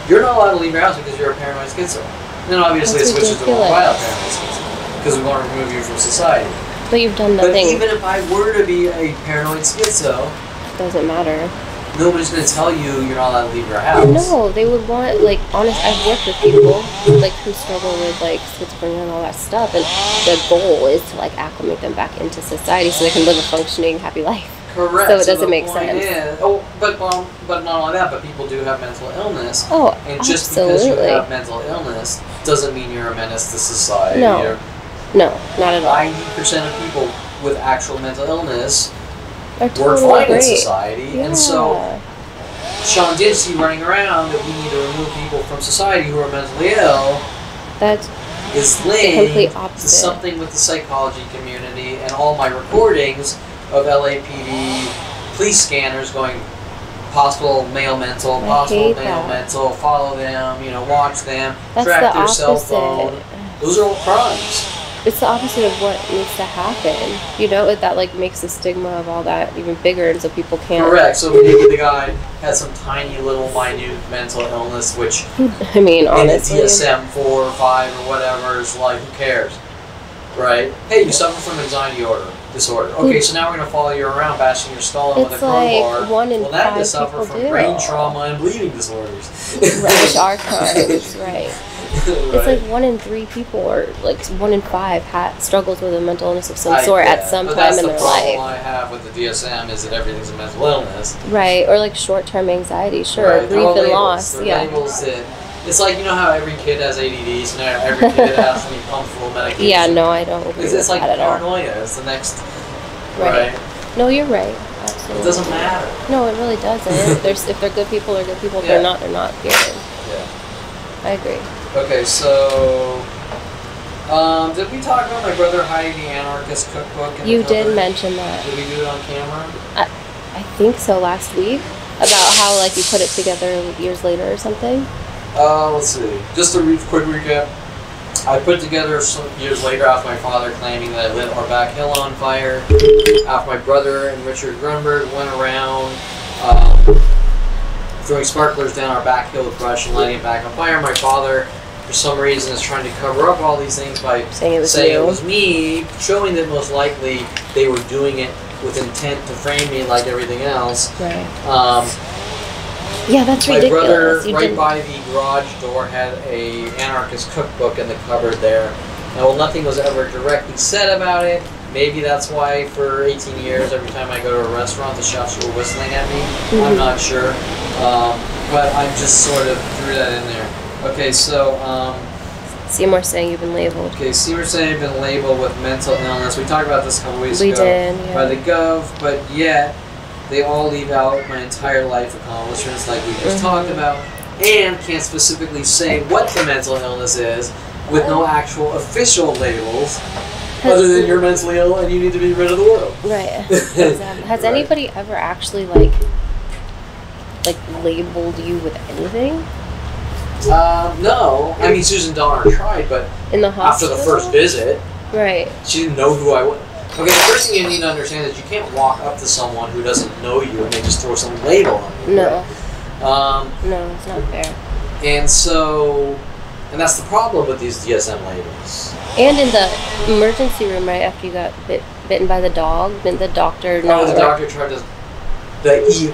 You're not allowed to leave your house because you're a paranoid schizo. And then obviously That's it switches to a ridiculous. wild paranoid schizo because we want to remove you from society. But you've done But nothing. even if I were to be a paranoid schizo, Doesn't matter. nobody's going to tell you you're not allowed to leave your house. No, they would want, like, honest, I've worked with people, like, who struggle with, like, schizophrenia and all that stuff, and the goal is to, like, acclimate them back into society so they can live a functioning, happy life. Correct. So it doesn't the make point sense. Is, but not only that, but people do have mental illness. Oh, And just absolutely. because you have mental illness doesn't mean you're a menace to society. No. No, not at all. 90% of people with actual mental illness They're work totally fine in great. society. Yeah. And so Sean Dincy running around that we need to remove people from society who are mentally ill That's is the linked complete to opposite. something with the psychology community, and all my recordings of LAPD police scanners going possible male mental, I possible hate male that. mental, follow them, watch them, That's track the their cell opposite. phone. Those are all crimes. It's the opposite of what needs to happen. You know, that, like, makes the stigma of all that even bigger, and so people can't. Correct. So maybe the guy has some tiny little minute mental illness, which I mean, in the honestly. DSM 4 or 5 or whatever is like, who cares? Right? Hey, you suffer from anxiety disorder. Okay, so now we're going to follow you around bashing your skull in with a It's like crowbar. 1 in well, that 5 you suffer people from do. brain trauma and bleeding disorders. Which are crimes, right. It's Right. like 1 in 3 people, or like 1 in 5, struggles with a mental illness of some I sort get at it. some But time that's in the their problem life. I have with the DSM is that everything's a mental illness. Right, or like short-term anxiety, sure, Right. They're all grief and labels. loss, They're yeah. labels that, it's like, how every kid has ADD, so now every kid has to be pumped full of medication. Yeah, no, I don't agree It's with like that at all. paranoia. It's the next, Right. right? No, you're right. Absolutely. It doesn't matter. No, it really doesn't. If they're good people, they're good people. If Yeah. they're not, they're not. Period. Yeah. I agree. Okay, so did we talk about my brother hiding the anarchist cookbook? In You the did cupboard? mention that. Did we do it on camera? I think so last week. About how, like, you put it together years later or something. Let's see. Just a quick recap. I put together some years later after my father claiming that I lit our back hill on fire. After my brother and Richard Grunberg went around throwing sparklers down our back hill with brush and lighting it back on fire. My father, for some reason, is trying to cover up all these things by Saying it was saying you. it was me, showing that most likely they were doing it with intent to frame me like everything else. Right. Um, Yeah, that's My ridiculous. brother, You right didn't- by the garage door, had a anarchist cookbook in the cupboard there. Now, well, nothing was ever directly said about it. Maybe that's why for 18 years, every time I go to a restaurant, the chefs were whistling at me. I'm Mhm. not sure. But I just sort of threw that in there. Okay, so, Seymour saying you've been labeled. Seymour saying I've been labeled with mental illness. We talked about this a couple weeks We ago. did, yeah. By the Gov, but yet they all leave out my entire life accomplishments like we just talked about, and can't specifically say what the mental illness is with no actual official labels other than you're mentally ill and you need to be rid of the world. Right. Exactly. Has Right. anybody ever actually like labeled you with anything No. I mean, Susan Donner tried, but in the after hospital? the first visit, Right. she didn't know who I was. Okay, the first thing you need to understand is you can't walk up to someone who doesn't know you and they just throw some label on you. No. Right? No, it's not fair. And that's the problem with these DSM labels. And in the emergency room right after you got bit bitten by the dog? Didn't the doctor No, know? the doctor tried to.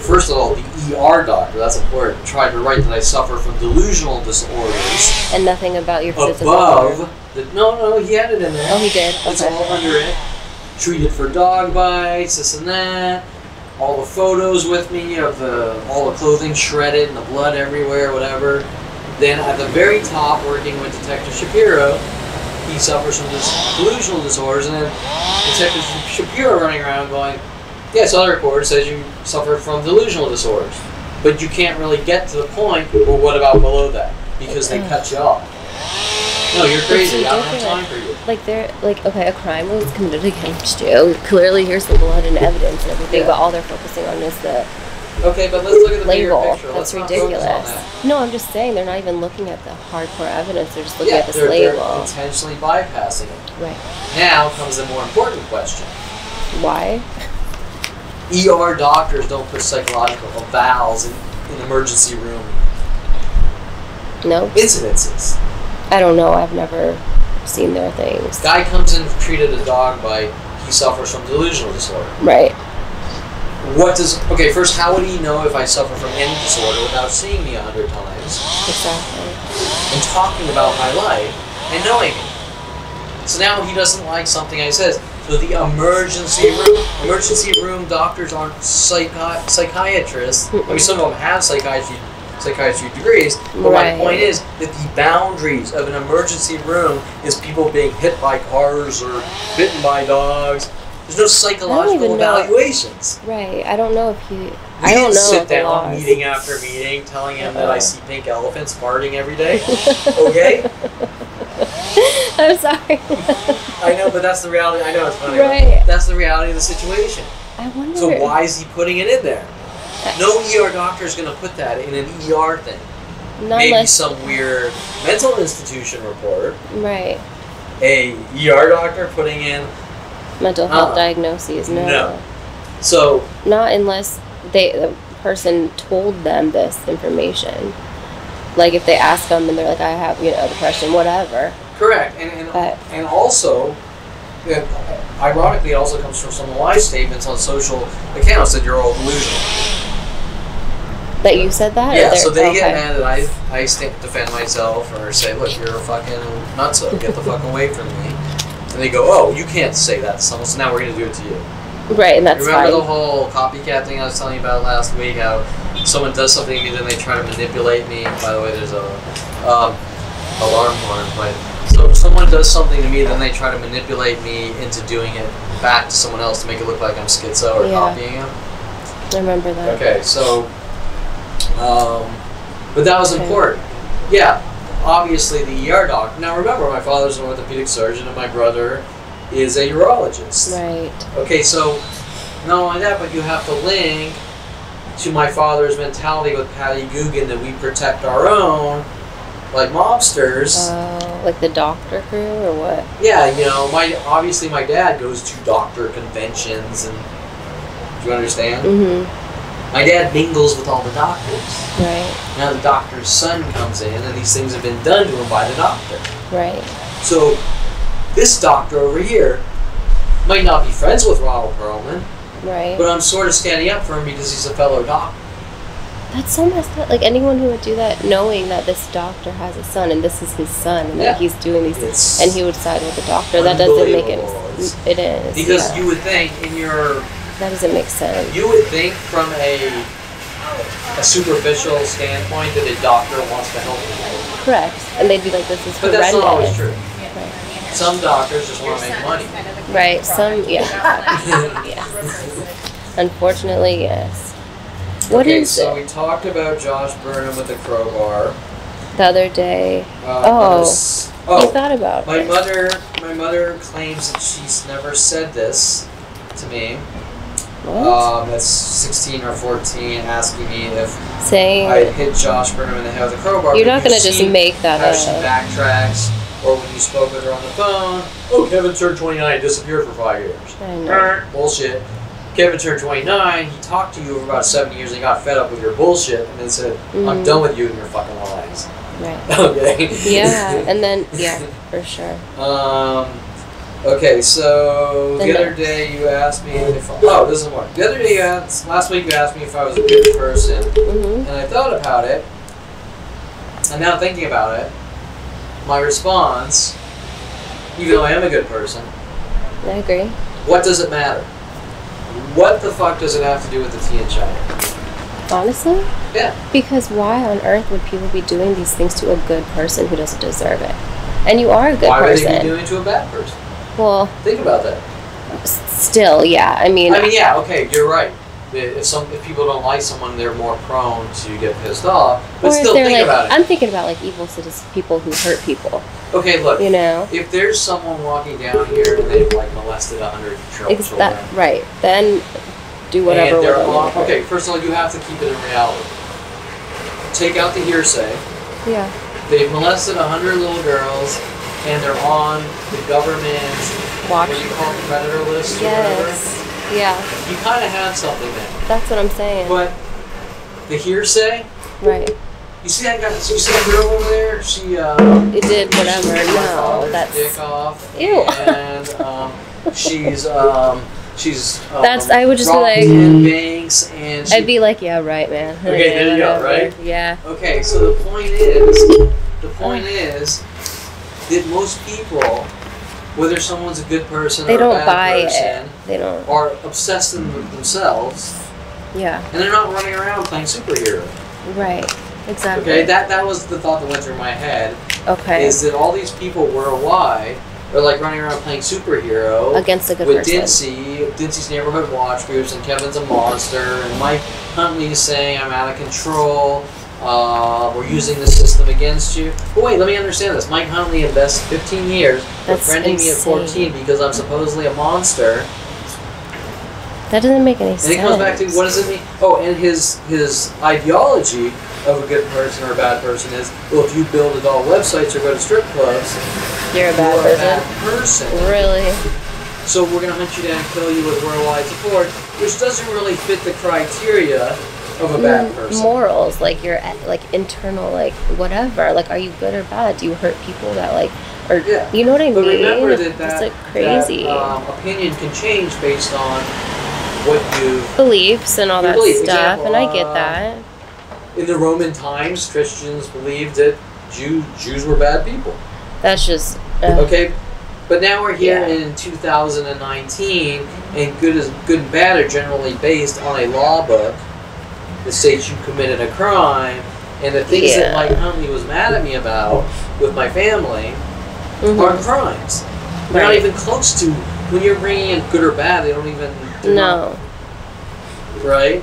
First of all, the ER doctor, that's important, tried to write that I suffer from delusional disorders. And nothing about your physical. Above. No, he had it in there. Oh, he did? It's Okay. all under it. Treated for dog bites, this and that. All the photos with me of all the clothing shredded and the blood everywhere, whatever. Then at the very top, working with Detective Shapiro, he suffers from delusional disorders, and then Detective Shapiro running around going, yes, other report says you suffer from delusional disorders, but you can't really get to the point. Well, what about below that? Because they cut you off. No, you're crazy. I don't have time for you. Like okay, a crime was committed against you. Clearly, here's the blood and evidence and everything, Yeah. but all they're focusing on is the Okay, but let's look at the bigger label. picture. That's Let's not focus on ridiculous. that. No, I'm just saying they're not even looking at the hardcore evidence. They're just looking Yeah, at this they're label. intentionally bypassing it. Right. Now comes the more important question. Why? ER doctors don't put psychological evals in emergency room No. incidences. I don't know. I've never seen their things. Guy comes in, treated a dog bite, he suffers from delusional disorder. Right. First, how would he know if I suffer from any disorder without seeing me 100 times Exactly. and talking about my life and knowing me? So now he doesn't like something I says. So the emergency room doctors aren't psychiatrists. I mean, some of them have psychiatry degrees, but my point is that the boundaries of an emergency room is people being hit by cars or bitten by dogs. There's no psychological evaluations. Right. I don't know if he. I don't didn't know sit the down laws. meeting after meeting telling him that I see pink elephants farting every day. Okay? I'm sorry. I know, but that's the reality. I know it's funny. Right. But that's the reality of the situation. I wonder. So why is he putting it in there? No ER doctor is going to put that in an ER thing. Maybe some weird mental institution report. Right. A ER doctor putting in Mental health diagnoses. No. So not unless the person told them this information. Like if they ask them and they're like, I have depression, whatever. correct, and also, ironically, it also comes from some of my statements on social accounts that you're all delusional. That you said that? Yeah, so they get mad that I defend myself or say, look, you're a fucking nutso, get the fuck away from me. And they go, oh, you can't say that to someone, so now we're going to do it to you. Right, and that's Remember fine. the whole copycat thing I was telling you about last week, how someone does something to me, then they try to manipulate me. By the way, there's a alarm horn, but so if someone does something to me, then they try to manipulate me into doing it back to someone else to make it look like I'm schizo or copying him. I remember that. Okay, so, but that was important. Yeah, obviously the ER doctor. Now remember, my father's an orthopedic surgeon and my brother is a urologist. Right. Okay, so not only that, but you have to link to my father's mentality with Patty Guggen that we protect our own, like mobsters. Like the doctor crew or what? Yeah, obviously my dad goes to doctor conventions and, do you understand? Mm-hmm. My dad mingles with all the doctors. Right. Now the doctor's son comes in and these things have been done to him by the doctor. Right. So this doctor over here might not be friends with Ronald Perlman, Right. but I'm sort of standing up for him because he's a fellow doctor. That's so messed up. Like anyone who would do that, knowing that this doctor has a son and this is his son, and that he's doing these things, and he would side with the doctor. That doesn't make any sense. It is Because you would think in your that doesn't make sense. you would think from a superficial standpoint that a doctor wants to help people. Correct. And they'd be like, "This is But horrendous." that's not always true. Right. Some doctors just want to make money. Right. Some, yeah. Yeah. Unfortunately, yes. What is so we talked about Josh Burnham with the crowbar. the other day? You thought about my it. My mother claims that she's never said this to me. What? That's 16 or 14, asking me if Saying I hit Josh Burnham in the head with a crowbar. you're not going to just make that how up. she backtracks, or when you spoke with her on the phone. Oh, Kevin turned 29, disappeared for 5 years. I know. Bullshit. Kevin turned 29, he talked to you for about 7 years and got fed up with your bullshit and then said, I'm done with you and your fucking lies. Right. Okay. Yeah, and then, yeah, for sure. Okay, so The the other next. day you asked me if this is more. The other day last week you asked me if I was a good person, Mm-hmm. and I thought about it, and now thinking about it, my response, even though I am a good person, I agree. what does it matter? What the fuck does it have to do with the tea in China? Honestly? Yeah. Because why on earth would people be doing these things to a good person who doesn't deserve it? And you are a good Why person. would they be doing it to a bad person? Well, Think about that. still, yeah. I mean, Yeah, okay, you're right. If people don't like someone, they're more prone to get pissed off. But or still, if they're think like, about it. I'm thinking about like evil citizens, people who hurt people. Okay, look. You know, If there's someone walking down here and they've like molested 100 children, right? Then do whatever. and they're with them. on, okay, first of all, you have to keep it in reality. Take out the hearsay. Yeah. They've molested 100 little girls, and they're on the government's Watch. what do you call it, predator list or Yes. whatever. Yeah. You kind of have something there. That's what I'm saying. But the hearsay, Right. you see that guy? You see that girl over there? She It did whatever. she ripped my No, father's that's. dick off. Ew. And she's That's- I would just be robbed like- 10 banks, and she, I'd be like, yeah, right, man. Okay, Yeah, there you go, whatever. right? Yeah. okay. So the point is that most people, whether someone's a good person They or a don't bad buy person, it. They don't. are obsessed in themselves, Yeah. and they're not running around playing superhero. Right. Exactly. Okay, that was the thought that went through my head. Okay. Is that all these people worldwide are like running around playing superhero Against a good with person. Dempsey's neighborhood watch groups, and Kevin's a monster, and Mike Huntley's saying I'm out of control. We're using the system against you. But wait, let me understand this. Mike Huntley invested 15 years That's befriending me at insane. 14 because I'm supposedly a monster. That doesn't make any And sense. it comes back to what does it mean? Oh, and his ideology of a good person or a bad person is, well, if you build adult websites or go to strip clubs, You're a you're bad a person. bad person. Really? So we're going to hunt you down and kill you with worldwide support, which doesn't really fit the criteria of a bad person. Morals, like your like internal, like whatever. Like, are you good or bad? Do you hurt people that like, or Yeah. you know what I But mean? remember It's like that crazy opinion can change based on what you... beliefs and all Your that belief, stuff, example, and I get that. In the Roman times, Christians believed that Jews were bad people. That's just Okay, but now we're here Yeah. in 2019, and good and bad are generally based on a law book that states you committed a crime, and the things that Yeah. Mike Huntley was mad at me about with my family Mhm. aren't crimes. They're not Right. even close to, when you're bringing in good or bad, they don't even... they're No, not, right?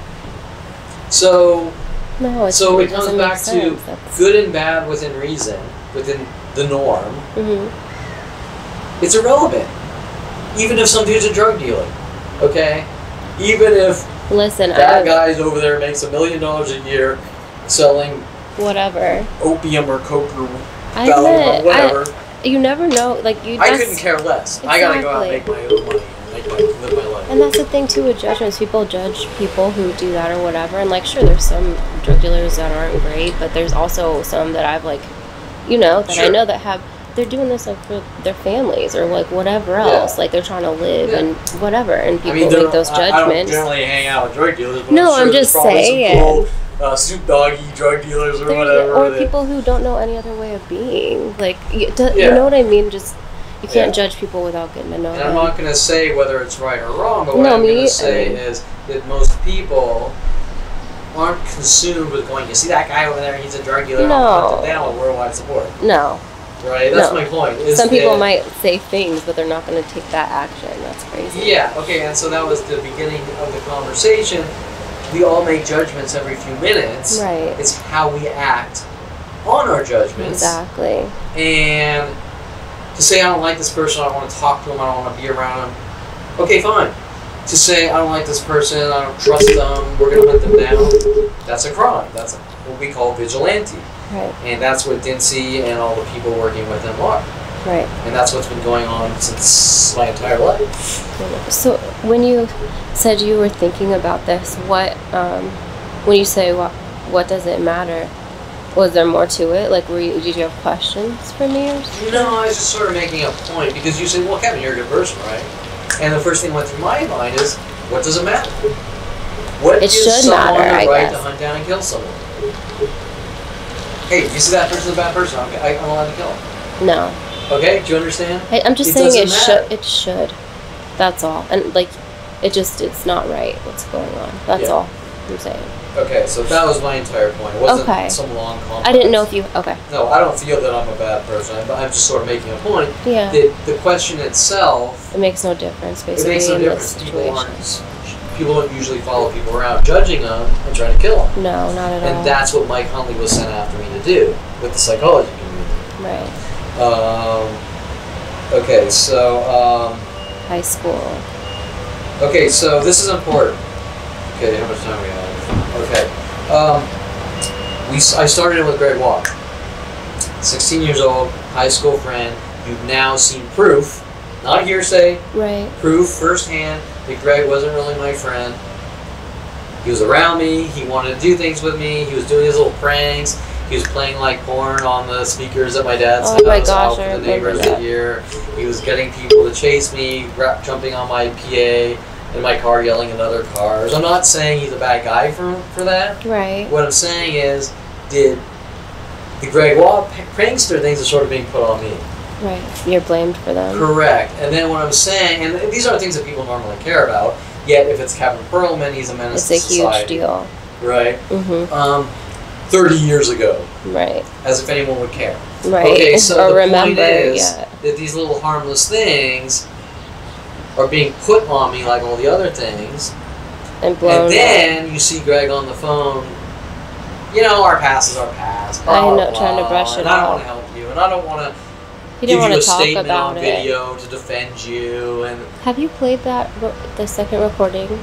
So no. So it doesn't comes make back to sense. That's, good and bad within reason, within the norm. Mhm. It's irrelevant. Even if some dude's a drug dealer, okay? Even if Listen, that guy's over there makes $1 million a year selling whatever. opium or coke or I Valium admit, or whatever, you never know. Like you. I that's- couldn't care less. I gotta go out and make Exactly. my own money and live my life. And that's the thing too with judgments. People judge people who do that or whatever. And like, sure, there's some drug dealers that aren't great, but there's also some that I've like, that I Sure. know that have. They're doing this like for their families or like whatever Yeah. else. Like they're trying to live Yeah. and whatever. And people they're- make those I don't judgments. generally hang out with drug dealers, but No, I'm, sure I'm there's just probably saying. some cool Snoop Doggy drug dealers or There- whatever. or that- people who don't know any other way of being. Like, you Yeah. know what I mean? Just you can't Yeah. judge people without getting to know And I'm them. not going to say whether it's right or wrong, but what No, I'm going me- to say I mean- is that most people aren't consumed with going, you see that guy over there, he's a drug dealer, I'll hunt him down with worldwide support. No. Right? That's No. my point. is Some people that- might say things, but they're not going to take that action. That's crazy. Yeah, okay, and so that was the beginning of the conversation. We all make judgments every few minutes. Right. It's how we act on our judgments. Exactly. And to say I don't like this person, I don't want to talk to him, I don't want to be around him. Okay, fine. To say I don't like this person, I don't trust them, we're going to hunt them down, that's a crime. That's what we call vigilante. Right. And that's what Dempsey and all the people working with him are. Right. And that's what's been going on since my entire life. So when you said you were thinking about this, what when you say what does it matter? Was there more to it? Like, did you have questions for me or something? No, I was just sort of making a point because you said, well, Kevin, you're a good person, right? And the first thing that went through my mind is, what does it matter? What gives someone the right to hunt down and kill someone? Hey, you see that person's a bad person, I'm allowed to kill him. No. Okay, do you understand? I'm just saying it should. That's all. And, like, it's not right what's going on. That's all I'm saying. Okay, so that was my entire point. It wasn't some long complex. I didn't know if you... Okay. No, I don't feel that I'm a bad person. I'm just sort of making a point. Yeah. That the question itself... It makes no difference, basically, it makes no in difference. this situation. People don't usually follow people around judging them and trying to kill them. No, not at all. And that's what Mike Huntley was sent after me to do with the psychology community. Right. Okay, so... high school. Okay, so this is important. Okay, how much time we have? Okay. I started in with Greg Waugh. 16 years old, high school friend. You've now seen proof, not hearsay, right? Proof firsthand that Greg wasn't really my friend. He was around me. He wanted to do things with me. He was doing his little pranks. He was playing like porn on the speakers at my dad's house. Oh my gosh, out I for the neighbors remember that year. He was getting people to chase me, jumping on my PA in my car, yelling at other cars. I'm not saying he's a bad guy for that. Right. What I'm saying is, did the Greg Waugh prankster things are sort of being put on me. Right. You're blamed for them. Correct. And then what I'm saying, and these aren't things that people normally care about, yet if it's Kevin Perlman, he's a menace to society. It's a huge deal. Right? Mm-hmm. 30 years ago. Right. As if anyone would care. Right. Okay, so or the point is that these little harmless things are being put on me like all the other things. And blown And then you see Greg on the phone. You know, our past is our past. Blah, I'm not blah, trying to brush it and I don't off. want to help you, and I don't want to He give didn't you want a to talk statement about on video to defend you. And have you played the second recording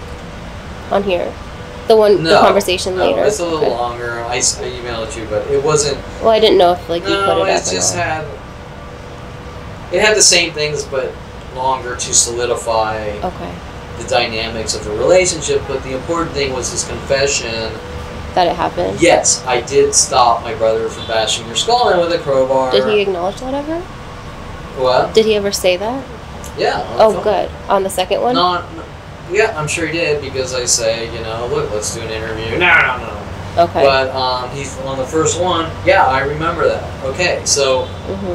on here? The one, no, the conversation later. It's a little longer. I emailed it to you, but it wasn't. Well, I didn't know if like you put it up. No, it just had. It had the same things, but longer to solidify the dynamics of the relationship. But the important thing was his confession. That it happened? Yes, I did stop my brother from bashing your skull in with a crowbar. Did he acknowledge that ever? What? Did he ever say that? Yeah. Oh, good. On the second one? Yeah, I'm sure he did, because I say, you know, look, let's do an interview. No. Okay. But he's on the first one. Yeah, I remember that. Okay, so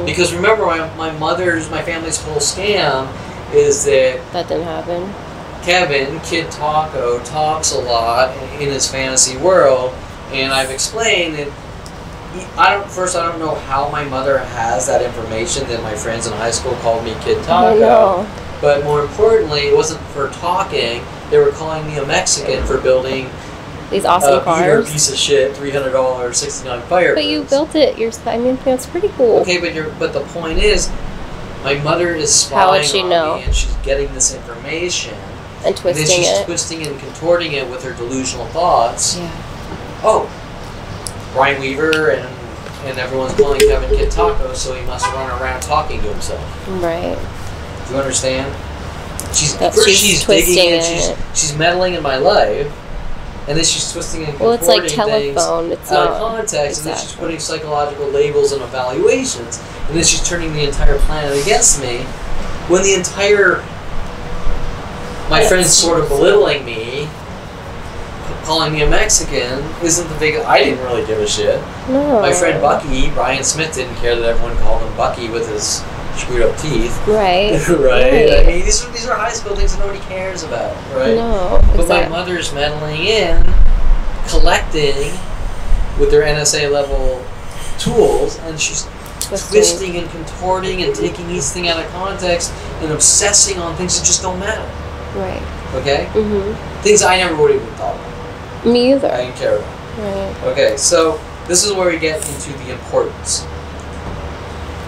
because remember, my family's whole scam is that didn't happen. Kevin, Kid Taco, talks a lot in his fantasy world, and I've explained that I don't know how my mother has that information that my friends in high school called me Kid Taco. I know. But more importantly, it wasn't for talking. They were calling me a Mexican for building these awesome cars. Piece of shit, $300 '69 Firebird. But you built it yourself. I mean, that's pretty cool. Okay, but the point is, my mother is spying on me, and she's getting this information. And twisting and then she's it. twisting and contorting it with her delusional thoughts. Yeah. Oh, Brian Weaver and everyone's calling Kevin Kid Taco, so he must run around talking to himself. Right. Do you understand? She's digging and she's meddling in my life, and then she's twisting and well, contorting it's like telephone. things It's out not of context, exactly. and then she's putting psychological labels and evaluations, and then she's turning the entire planet against me, when the entire my friends sort of belittling me, calling me a Mexican, isn't the big. I didn't really give a shit. No. My friend Bucky, Brian Smith, didn't care that everyone called him Bucky with his screwed up teeth. Right. right. I mean, these are high school things that nobody cares about, right? No. But my mother's meddling in, collecting with their NSA level tools, and she's twisting and contorting and taking each thing out of context and obsessing on things that just don't matter. Right. Okay? Mm-hmm. Things I never would have even thought about. Me either. I didn't care about. Right. Okay, so this is where we get into the importance.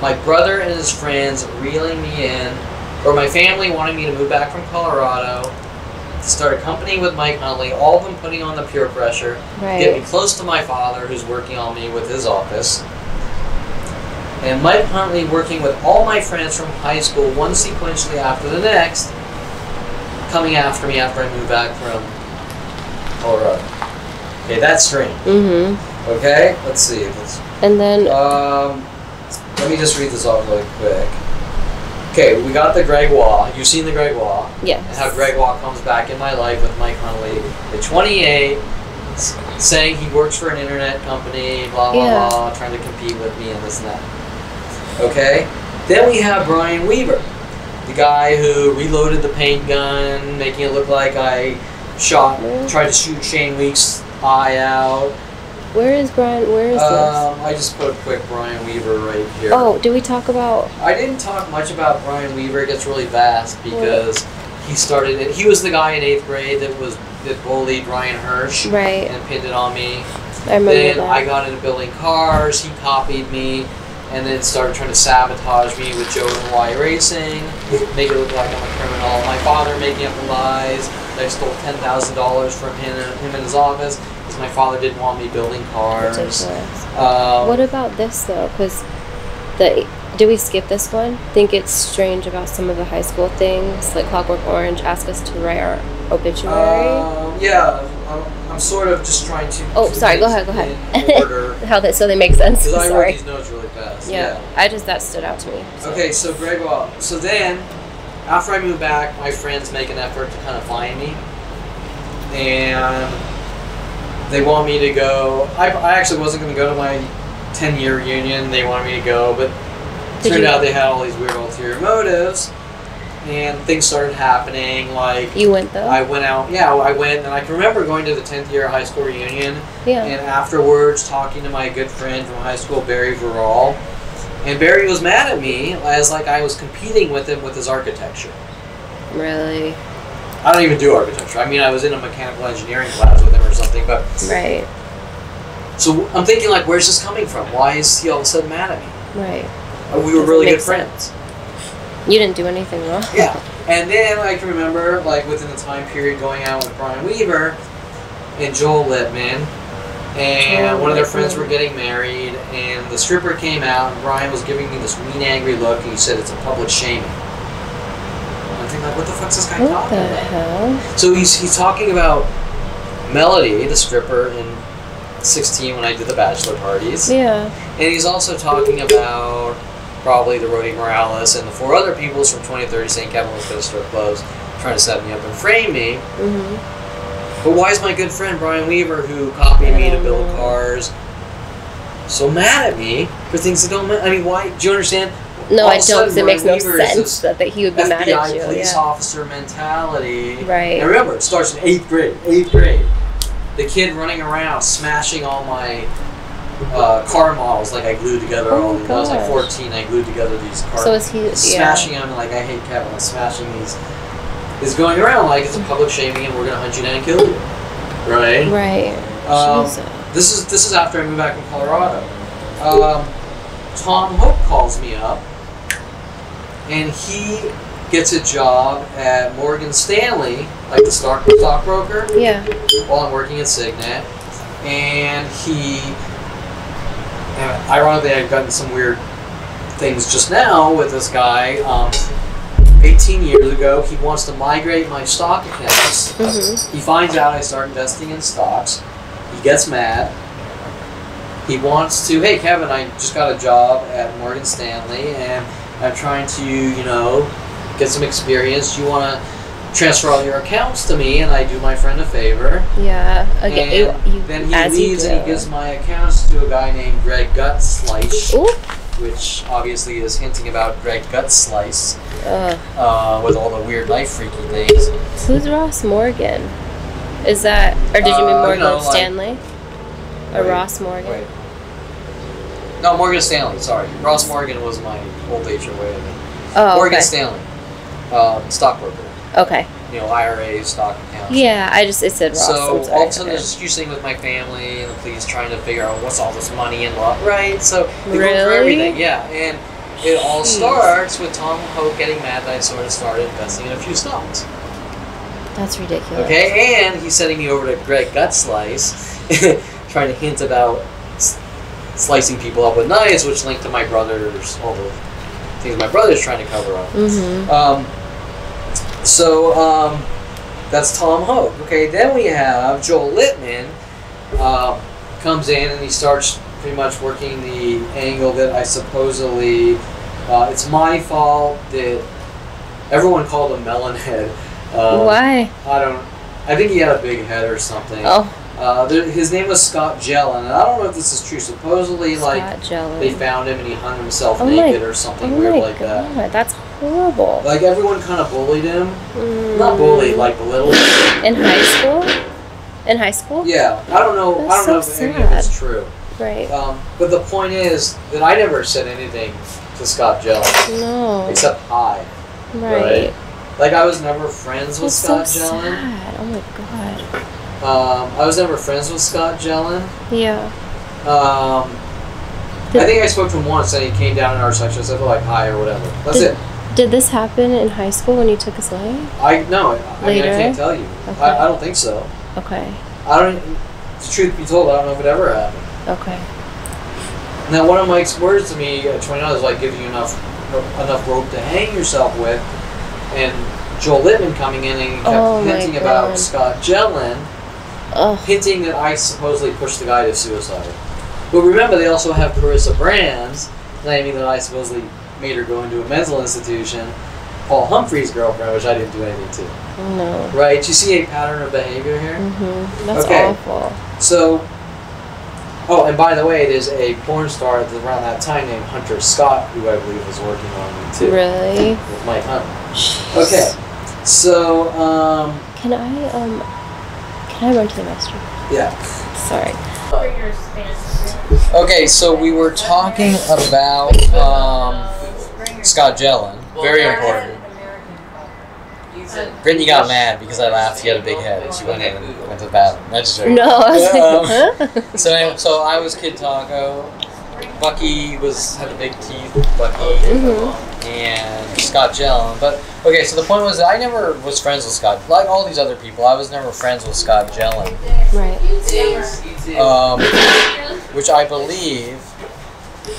My brother and his friends reeling me in, or my family wanting me to move back from Colorado, to start a company with Mike Huntley, all of them putting on the peer pressure, right. Get me close to my father, who's working on me with his office. And Mike Huntley working with all my friends from high school, one sequentially after the next, coming after me after I moved back from Colorado. Okay, that's strange. Mm-hmm. Okay, let's see. And then Let me just read this off really quick. Okay, we got the Greg Waugh. You've seen the Greg Waugh. Yes. And how Greg Waugh comes back in my life with Mike Hunley at 28, saying he works for an internet company, blah, blah, blah, trying to compete with me and this and that. Okay? Then we have Brian Weaver, the guy who reloaded the paint gun, making it look like I tried to shoot Shane Week's eye out. Where is Brian? Where is this? I just put a quick Brian Weaver right here. Oh, did we talk about... I didn't talk much about Brian Weaver. It gets really vast because he started it. He was the guy in 8th grade that bullied Ryan Hirsch. Right. And pinned it on me. I remember then that. I got into building cars. He copied me. And then started trying to sabotage me with Joe and Hawaii Racing. Make it look like I'm a criminal. My father making up the lies. I stole $10,000 from him in his office. My father didn't want me building cars. Ridiculous. What about this though? Because did we skip this one? Think it's strange about some of the high school things, like Clockwork Orange asked us to write our obituary. Yeah, I'm sort of just trying to. Oh, sorry. Go ahead. In order. So they make sense. Because I Sorry. wrote these notes really fast. Yeah. That stood out to me. So. Okay, so Greg Waugh. So then, after I moved back, my friends make an effort to kind of find me, and they want me to go. I actually wasn't going to go to my 10-year reunion. They wanted me to go, but turned out they had all these weird ulterior motives, and things started happening. Like, you went though? I went out. Yeah, I went, and I can remember going to the 10th year high school reunion. Yeah. And afterwards, talking to my good friend from high school, Barry Verall, and Barry was mad at me as like I was competing with him with his architecture. Really? I don't even do architecture. I mean, I was in a mechanical engineering class with him or something, but... Right. So I'm thinking, like, where's this coming from? Why is he all of a sudden mad at me? Right. We were really good friends. You didn't do anything wrong. Yeah. And then I can remember, like, within the time period going out with Brian Weaver and Joel Littman, and one of their friends were getting married, and the stripper came out, and Brian was giving me this mean, angry look, and he said it's a public shaming. I'm thinking, like, what the fuck's this guy talking about? What the hell? So he's talking about Melody, the stripper, in 16 when I did the bachelor parties. Yeah. And he's also talking about probably the Rhodey Morales and the 4 other peoples from 2030 St. Kevin was going to strip clubs trying to set me up and frame me. Mm-hmm. But why is my good friend Brian Weaver, who copied me to build cars, so mad at me for things that don't matter? I mean, why? Do you understand? No, I don't, because it makes no sense that he would be mad at you. FBI police officer mentality. Right. And remember, it starts in 8th grade. 8th grade. The kid running around, smashing all my car models, like I glued together all these. When I was like 14, I glued together these cars. So is he smashing them, like I hate Kevin, I'm smashing these. Is going around like it's a public shaming and we're going to hunt you down and kill you. Right? Right. This is after I moved back from Colorado. Tom Hope calls me up, and he gets a job at Morgan Stanley, like the stockbroker. Yeah. While I'm working at Signet, and ironically, I've gotten some weird things just now with this guy. 18 years ago, he wants to migrate my stock accounts. Mm-hmm. He finds out I start investing in stocks. He gets mad. He wants to, hey Kevin, I just got a job at Morgan Stanley and I'm trying to, get some experience. Do you want to transfer all your accounts to me? And I do my friend a favor. Yeah. Okay. And then he leaves and he gives my accounts to a guy named Greg Gutslice. Ooh. Which obviously is hinting about Greg Gutslice. With all the weird life freaky things. Who's Ross Morgan? Is that, or did you mean Morgan Stanley? Or Ross Morgan? Wait. No, Morgan Stanley, sorry. Ross Morgan was my old age away. Oh, Morgan Stanley. Stockbroker. Okay. IRAs, stock accounts. Yeah, it said Ross. So all of a sudden there's this huge thing with my family and the police trying to figure out what's all this money and what, right? So they go through everything, yeah. And it all starts with Tom Hope getting mad that I sort of started investing in a few stocks. That's ridiculous. Okay, and he's sending me over to Greg Gutslice, trying to hint about slicing people up with knives, which link to my brother's, all the things my brother's trying to cover up. Mm-hmm. That's Tom Hope. Okay, then we have Joel Littman comes in and he starts pretty much working the angle that I supposedly, it's my fault that everyone called him Melon Head. Why? I think he had a big head or something. Oh. His name was Scott Jellin, and I don't know if this is true. Supposedly, they found him and he hung himself naked or something weird like that. That's horrible. Like, everyone kind of bullied him. Not bullied, like belittled him. In high school? In high school? Yeah. I don't know if any of it's true. Right. But the point is that I never said anything to Scott Jellin. No. Except hi. Right. Like, I was never friends with Scott Jellin. Sad. Oh my god. I was never friends with Scott Jellin. Yeah. I think I spoke to him once and he came down in our section and said, like, hi or whatever. That's it. Did this happen in high school when you took his life? No, I mean, I can't tell you. Okay. I don't think so. Okay. The truth be told, I don't know if it ever happened. Okay. Now, one of Mike's words to me at 29 is like giving you enough rope to hang yourself with, and Joel Littman coming in and kept hinting about Scott Jellin, hinting that I supposedly pushed the guy to suicide. But remember, they also have Carissa Brands claiming that I supposedly made her go into a mental institution. Paul Humphrey's girlfriend, which I didn't do anything to. No. Right? You see a pattern of behavior here? Mm-hmm. That's awful. So, and by the way, there's a porn star around that time named Hunter Scott, who I believe was working on me too. Really? With Mike Hunt. Jeez. Okay. So, Can I run to the restroom? Yeah. Sorry. Okay, so we were talking about Scott Jellin. Very important. Brittany got mad because I laughed. He had a big head, and she went in and went to the bathroom. That's just no. I was like, huh? So I was Kid Taco. Bucky had the big teeth. Bucky and Scott Jellin. But okay, so the point was that I never was friends with Scott. Like all these other people, I was never friends with Scott Jellin. Right. Which I believe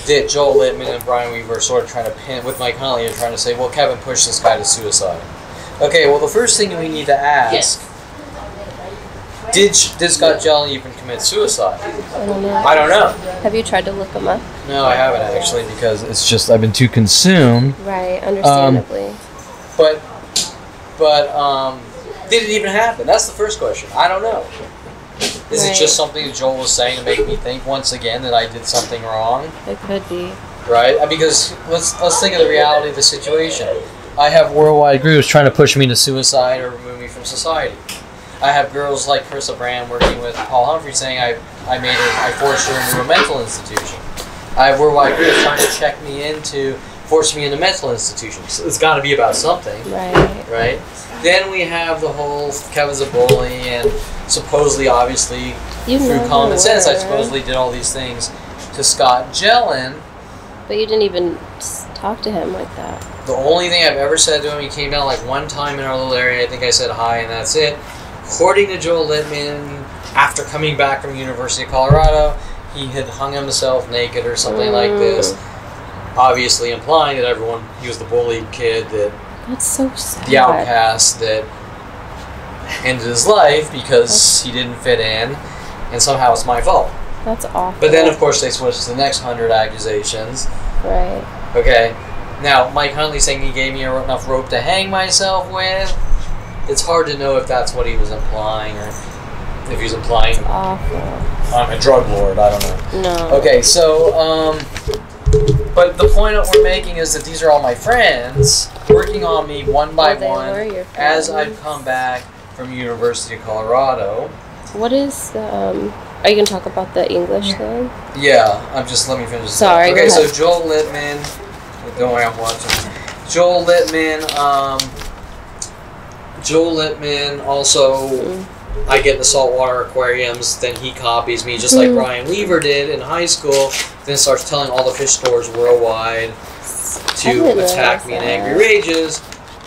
that Joel Littman and Brian Weaver sort of trying to pin with Mike Huntley and trying to say, well, Kevin pushed this guy to suicide. Okay, well, the first thing we need to ask, did Scott Jellin even commit suicide? I don't know. Have you tried to look him up? No, I haven't actually, because it's just I've been too consumed. Right, understandably. But did it even happen? That's the first question. I don't know. Is it just something that Joel was saying to make me think once again that I did something wrong? It could be. Right? Because let's think of the reality of the situation. I have worldwide groups trying to push me to suicide or remove me from society. I have girls like Carissa Brand working with Paul Humphrey saying I forced her into a mental institution. I have worldwide groups trying to check me into, force me into mental institutions. It's got to be about something. Right? Then we have the whole Kevin's a bully and supposedly, obviously, through common sense, I supposedly did all these things to Scott Jellin. But you didn't even talk to him like that. The only thing I've ever said to him, he came down like one time in our little area. I think I said hi, and that's it. According to Joel Littman, after coming back from University of Colorado, he had hung himself naked or something like this, obviously implying that he was the bullied kid, that's so sad. The outcast that ended his life because he didn't fit in, and somehow it's my fault. That's awful. But then, of course, they switched to the next 100 accusations. Right. Okay. Now, Mike Huntley saying he gave me enough rope to hang myself with. It's hard to know if that's what he was implying, or if he's implying I'm a drug lord. I don't know. No. Okay, so, but the point that we're making is that these are all my friends working on me one by one as I've come back from University of Colorado. What is are you going to talk about the English thing? Yeah, let me finish. Sorry. Okay, so Joel Littman. Don't worry, I'm watching. Joel Littman also, I get the saltwater aquariums, then he copies me, just like Brian Weaver did in high school, then starts telling all the fish stores worldwide to attack me in angry rages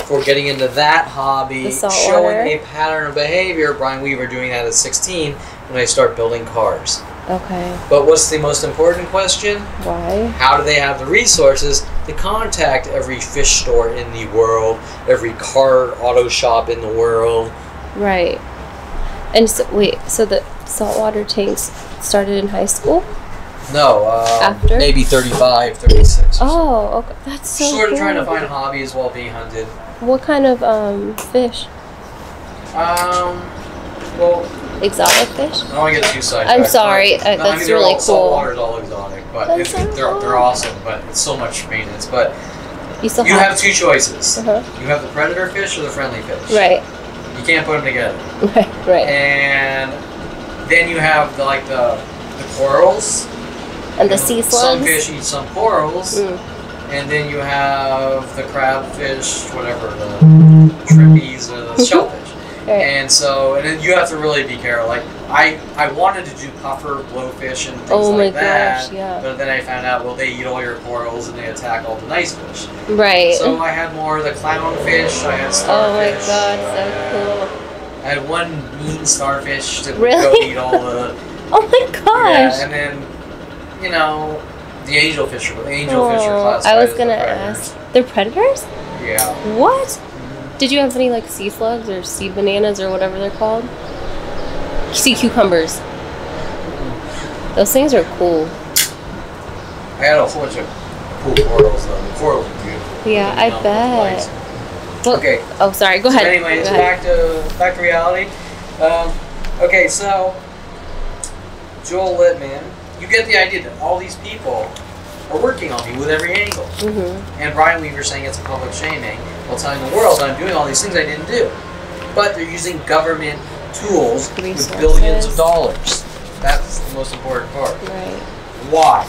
for getting into that hobby, showing a pattern of behavior, Brian Weaver doing that at 16, when I start building cars. Okay. But what's the most important question? Why? How do they have the resources to contact every fish store in the world, every car auto shop in the world? Right. And so, wait, so saltwater tanks started in high school? No, After? maybe 35, 36. Oh, okay. That's so Sort of trying to cool. find hobbies while being hunted. What kind of fish? Well, Exotic fish? I don't want to get too sidetracked. I'm sorry, but- no, that's I mean, they're really all, cool. Saltwater's all exotic, but That's so they're cool. awesome, but it's so much maintenance. But You still you have two choices. Uh-huh. You have the predator fish or the friendly fish. Right. You can't put them together. Right. And then you have the corals. And the sea slugs? Some fish eat some corals. Mm. And then you have the crabfish, whatever, the shrimpies or the shellfish. Right. And then you have to really be careful. Like, I wanted to do puffer, blowfish, and things Oh like my that. gosh, yeah. But then I found out, well, they eat all your corals and they attack all the nice fish. Right. So I had more of the clownfish, I had Oh starfish. my god, so cool. I had one mean starfish to Really? go eat all the... Oh my gosh. Yeah, and then, the angelfish are Oh, classified I was as gonna the predators. ask. They're predators? Yeah. What? Did you have any like sea slugs or sea bananas or whatever they're called? Sea cucumbers. Those things are cool. I had a whole bunch of cool corals though. The corals are beautiful. Yeah, I bet. Well, Okay. Oh, sorry. Go So ahead. anyways, Go ahead. back to reality. Okay, so Joel Littman, you get the idea that all these people are working on me with every angle. Mhm. And Brian Weaver saying it's a public shaming while telling the world that I'm doing all these things I didn't do. But they're using government tools with Resources. billions of dollars. That's the most important part. Right. Why?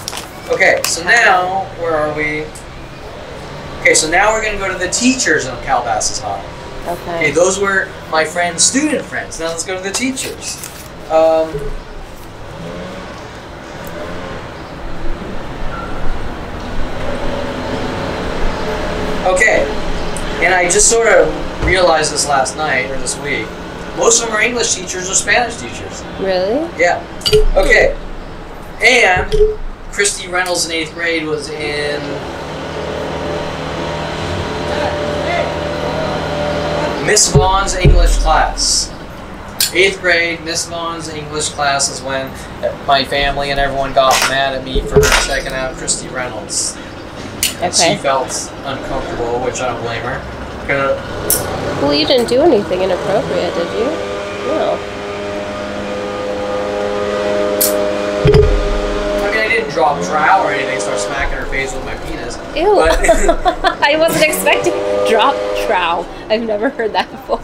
Okay, so now, where are we? Okay, so now we're going to go to the teachers on Calabasas High. Okay, Okay. those were my friends, student friends. Now let's go to the teachers. Okay, and I just sort of realized this last night or this week. Most of them are English teachers or Spanish teachers. Really? Yeah. Okay. And Christy Reynolds in 8th grade was in Miss Vaughn's English class. 8th grade, Miss Vaughn's English class is when my family and everyone got mad at me for checking out Christy Reynolds. And Okay. she felt uncomfortable, which I don't blame her. Well, you didn't do anything inappropriate, did you? No. I mean, I didn't drop trowel or anything, start smacking her face with my penis. Ew. But I wasn't expecting drop trow. I've never heard that before.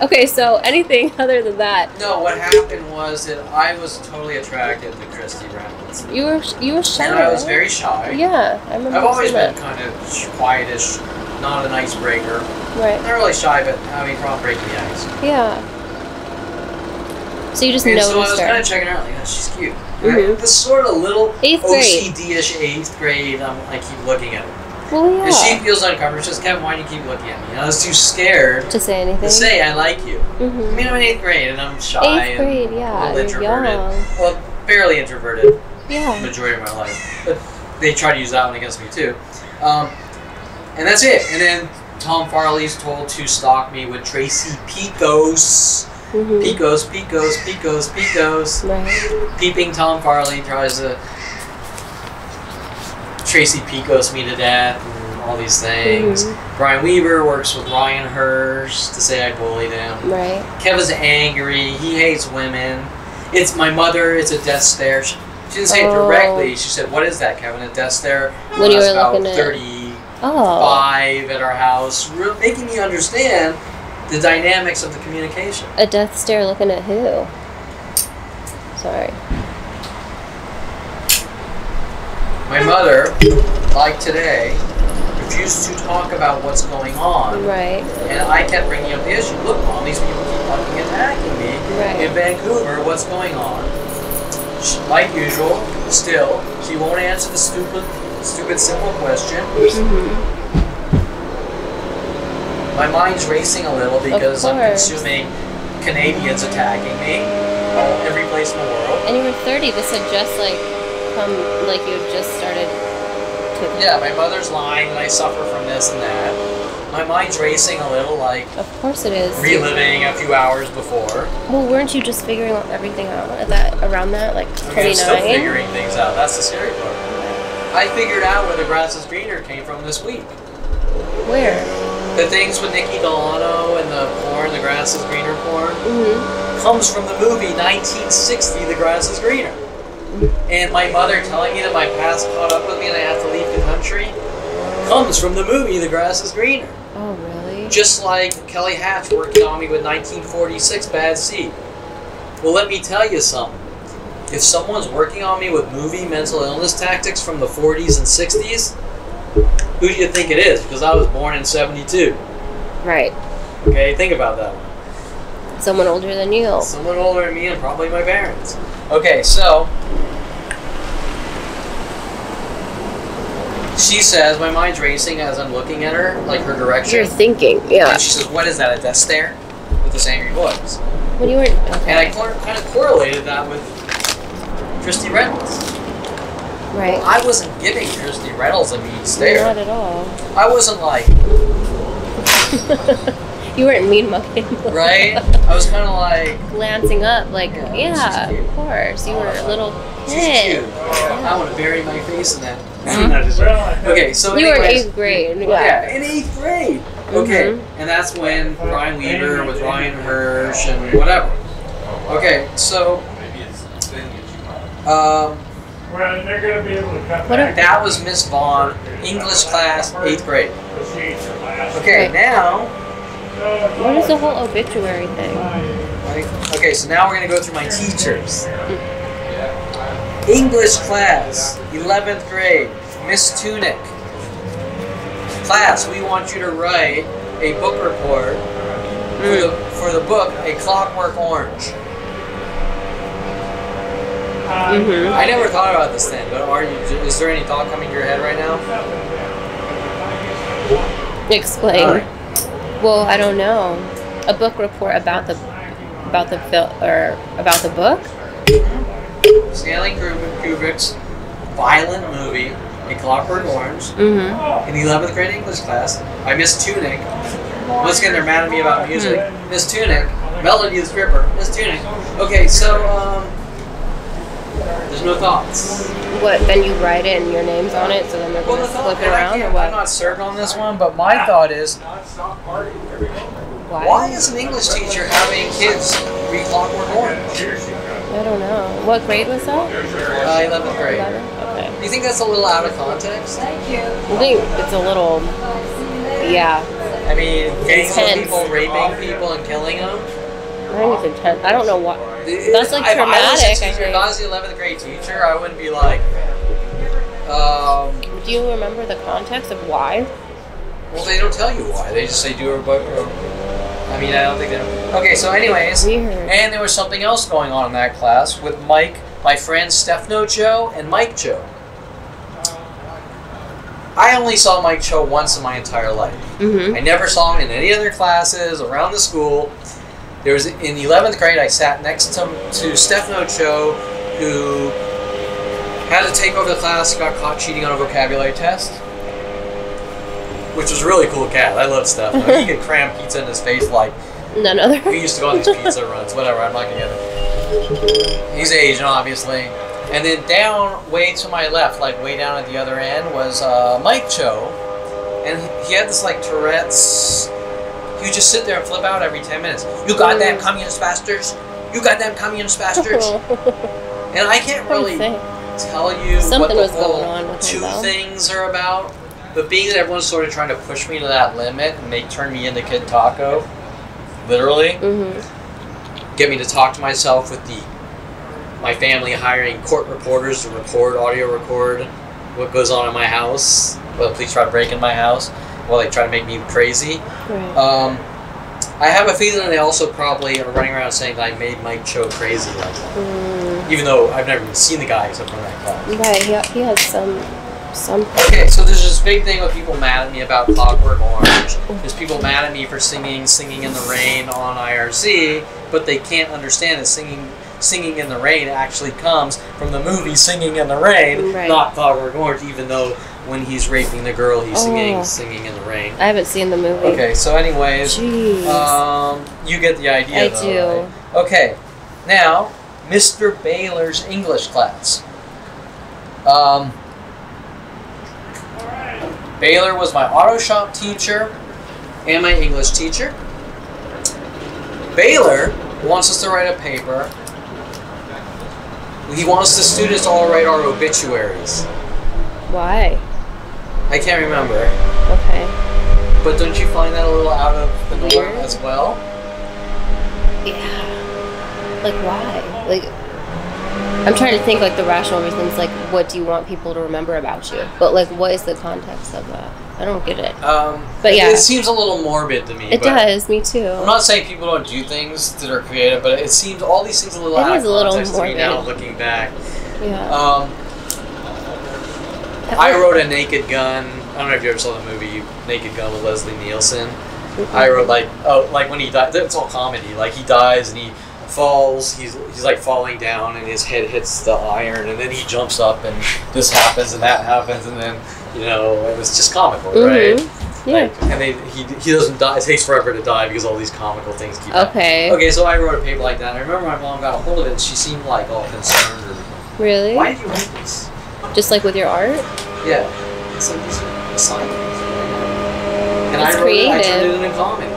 Okay, so anything other than that? no, what happened was that I was totally attracted to Christy Reynolds. You were shy. And I was right? very shy. Yeah, I remember. I've always seeing been that. kind of quietish, not an icebreaker. Right. Not really shy, but having a problem breaking the ice. Yeah. So you just And noticed so I was her. kind of checking her out, like, oh, she's cute. Mhm. This sort of little 8th grade. OCD-ish 8th grade, I keep looking at her. Well, yeah. And she feels uncomfortable. She says, Kevin, why do you keep looking at me? And I was too scared To say anything. to say I like you. I Mhm. mean, I'm in 8th grade and I'm shy 8th grade, and yeah. a little You're introverted. young. Well, fairly introverted Yeah. majority of my life. But they try to use that one against me too. And that's it. And then Tom Farley's told to stalk me with Tracy Picos. Mhm. Picos. Right. Peeping Tom Farley tries to Tracy Picos me to death and all these things. Mhm. Brian Weaver works with Ryan Hirsch to say I bullied him. Right. Kevin's angry. He hates women. It's my mother. It's a death stare. She didn't say it Oh. directly. She said, "What is that, Kevin? A death stare?" When you I was were about looking at- 35 Oh. at our house, making me understand the dynamics of the communication. A death stare looking at who? Sorry. My mother, like today, refused to talk about what's going on. Right. And I kept bringing up the issue. Look, Mom, these people keep fucking attacking me Right. in Vancouver. What's going on? Like usual, still, she won't answer the stupid, simple question. Mhm. My mind's racing a little because I'm course. consuming Canadians attacking me every place in the world. And you were 30. This had just you had just started to. Yeah, my mother's lying and I suffer from this and that. my mind's racing a little, like Of course it is. reliving a few hours before. Well, weren't you just figuring everything out around that, like 29? I'm still figuring things out. That's the scary part. I figured out where the grass is greener came from this week. Where? The things with Nikki Delano and the porn, the grass is greener porn, comes from the movie 1960, The Grass is Greener. And my mother telling me that my past caught up with me and I have to leave the country comes from the movie The Grass is Greener. Oh, really? Just like Kelly Hatch working on me with 1946 Bad Seed. Well, let me tell you something. If someone's working on me with movie mental illness tactics from the 40s and 60s, who do you think it is? Because I was born in 72. Right. Okay, think about that. Someone older than you. Someone older than me and probably my parents. Okay, so she says, my mind's racing as I'm looking at her, like her direction. You're thinking, yeah. And she says, what is that, a death stare? With this angry voice. When you weren't... Okay. And I kind of correlated that with Christy Reynolds. Right. Well, I wasn't giving Christy Reynolds a mean stare. Not at all. I wasn't like... You weren't mean mugging. Right? I was kind of like... Glancing up, like, yeah, of course. You were a little She's kid. cute. I want to bury my face in that. Okay, so You were in anyways, 8th grade. yeah, in 8th grade. Okay, and that's when Brian Weaver with Ryan Hirsch and whatever. Okay, so they're going to be able to cut that was Miss Vaughn, English class, 8th grade. Okay, now. What is the whole obituary thing? Okay, so now we're going to go through my teachers. English class, 11th grade, Miss Tunick. Class, we want you to write a book report for the book, A Clockwork Orange. I never thought about this then, but is there any thought coming to your head right now? Explain. Well, I don't know. A book report about the book? Stanley Kubrick's violent movie, A Clockwork Orange, in the 11th grade English class, by Miss Tunick. Once again, they're mad at me about music. Miss Tunick, Melody the Stripper, Miss Tunick. Okay, so, there's no thoughts. What, then you write it and your name's on it, so then they're going to flip it around, or what? I'm not certain on this one, but my thought is, why is an English teacher having kids read Clockwork Orange? I don't know. What grade was that? 11th grade. 11? Okay. Do you think that's a little out of context? I think it's a little, yeah. I mean, gangs of Intense. people raping people and killing them? I think it's intense. I don't know what. That's like If traumatic. if I was the 11th grade teacher, I wouldn't be like, Do you remember the context of why? well, they don't tell you why. They just say do a book. I mean, I don't think they don't. Okay, so anyways, Weird. and there was something else going on in that class with Mike, my friend Stefano Cho and Mike Cho. I only saw Mike Cho once in my entire life. I never saw him in any other classes around the school. There was in the 11th grade, I sat next to Stefano Cho, who had to take over the class, got caught cheating on a vocabulary test, which was a really cool cat. I love Stefano. He could cram pizza in his face like None other. we used to go on these pizza runs. Whatever, I'm not gonna get it. He's Asian, obviously. And then down, way to my left, like way down at the other end, was Mike Cho, and he had this like Tourette's. He would just sit there and flip out every 10 minutes. You goddamn communist bastards! You goddamn communist bastards! And I can't really tell you Something what was the whole going on with him, two though. things are about. But being that everyone's sort of trying to push me to that limit and turn me into Kid Taco, literally, get me to talk to myself with my family hiring court reporters to audio record what goes on in my house. Well, please try to break in my house while they try to make me crazy. Right. I have a feeling they also probably are running around saying that I made Mike Cho crazy like that. Even though I've never even seen the guy except from that class. Right, he has some. Okay, so there's this big thing with people mad at me about Clockwork Orange. There's people mad at me for singing in the Rain on IRC, but they can't understand that singing Singing in the Rain actually comes from the movie Singing in the Rain, not Clockwork Orange, even though when he's raping the girl, he's singing in the rain. I haven't seen the movie. Okay, so anyways, you get the idea, I though, do. right? Okay, now, Mr. Baylor's English class. Baylor was my auto shop teacher and my English teacher. Baylor wants us to write a paper. He wants the students to all write our obituaries. Why? I can't remember. Okay. But don't you find that a little out of the norm Weird. as well? Yeah. Like, why? Like, I'm trying to think, like, the rational reasons, like, what do you want people to remember about you? But, like, what is the context of that? I don't get it. But yeah. It seems a little morbid to me. It does, me too. I'm not saying people don't do things that are creative, but it seems all these things are a little out of context to me now, looking back. Yeah. I wrote a Naked Gun. I don't know if you ever saw the movie Naked Gun with Leslie Nielsen. I wrote like when he died. It's all comedy. Like he dies and he falls. He's like falling down and his head hits the iron and then he jumps up and this happens and that happens and then it was just comical, right? Yeah. Like, and he doesn't die. It takes forever to die because all these comical things keep happening. Okay. Okay, so I wrote a paper like that. And I remember my mom got a hold of it and she seemed like all concerned. Really? Why did you write this? Just like with your art? Yeah. It's like these are assignments. And It's I creative. turned it into comedy.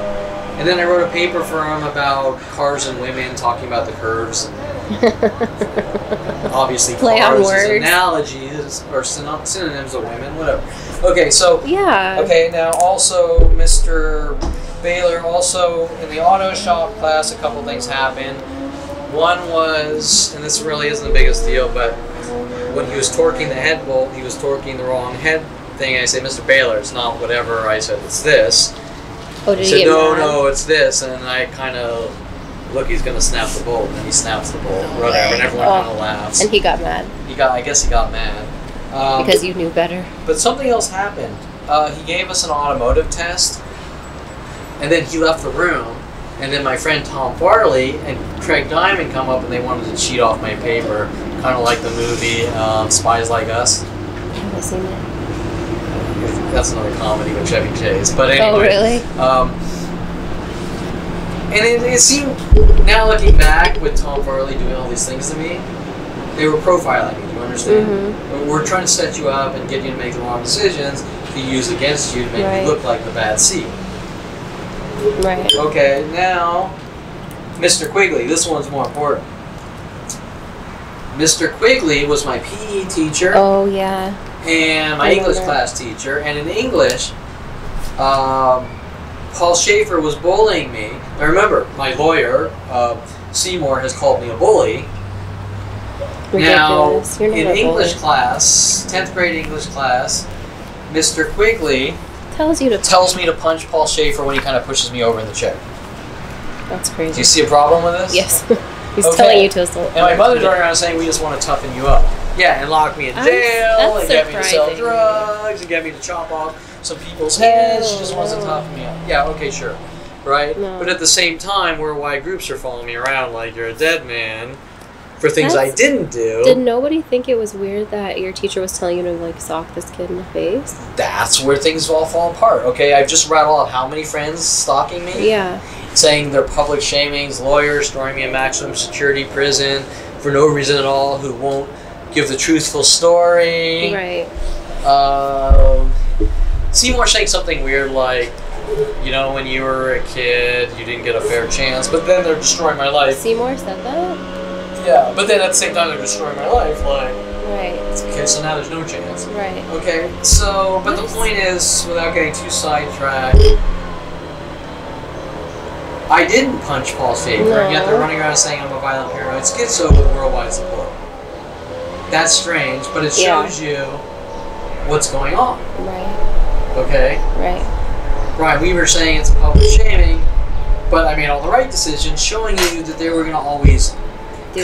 And then I wrote a paper for him about cars and women, talking about the curves. And obviously Play cars on is words. analogies or synonyms of women, whatever. Okay, so... Yeah. Okay, now also Mr. Baylor, also in the auto shop class, a couple things happened. One was, and this really isn't the biggest deal, but when he was torquing the head bolt, he was torquing the wrong head thing. And I said, Mr. Baylor, it's not whatever. I said, it's this. Oh, did He he said, get mad? no, it's this. And I kind of, look, he's going to snap the bolt. And he snaps the bolt, whatever. And everyone kind of laughs. And he got mad. I guess he got mad. Because you knew better. But something else happened. He gave us an automotive test. And then he left the room. And then my friend Tom Farley and Craig Diamond come up and they wanted to cheat off my paper, kind of like the movie Spies Like Us. Have I seen it? That's another comedy with Chevy Chase. But anyway. Oh, really? And it seemed, now looking back with Tom Farley doing all these things to me, they were profiling me, do you understand? Mm-hmm. We're trying to set you up and get you to make the wrong decisions to use against you to make you look like the bad seed. Right. Okay, now, Mr. Quigley. This one's more important. Mr. Quigley was my PE teacher. Oh, yeah. And my English class teacher. And in English, Paul Schaefer was bullying me. Now remember, my lawyer, Seymour, has called me a bully. Ridiculous. Now, in English class, 10th grade English class, Mr. Quigley tells me to punch Paul Schaefer when he kind of pushes me over in the chair. That's crazy. Do you see a problem with this? Yes. He's telling you to assault. And my mother's running around saying we just want to toughen you up. Yeah, and lock me in jail, and get me to sell drugs, and get me to chop off some people's heads. She just wants to toughen me up. Yeah, okay, sure. Right? No. But at the same time, worldwide groups are following me around like you're a dead man for things I didn't do. Did nobody think it was weird that your teacher was telling you to, like, sock this kid in the face? That's where things all fall apart, okay? I've just rattled out how many friends stalking me. Yeah. Saying they're public shamings, lawyers throwing me in maximum security prison for no reason at all, who won't give the truthful story. Right. Seymour saying something weird like, when you were a kid, you didn't get a fair chance, but then they're destroying my life. Seymour said that? Yeah, but then at the same time they're destroying my life, like... Right. Okay, so now there's no chance. Right. Okay, so, but the point is, without getting too sidetracked, I didn't punch Paul Schaefer, and yet they're running around saying I'm a violent paranoid schizo with worldwide support. That's strange, but it shows you what's going on. Right. Okay? Right. Brian Weaver saying it's public shaming, but I made all the right decisions, showing you that they were going to always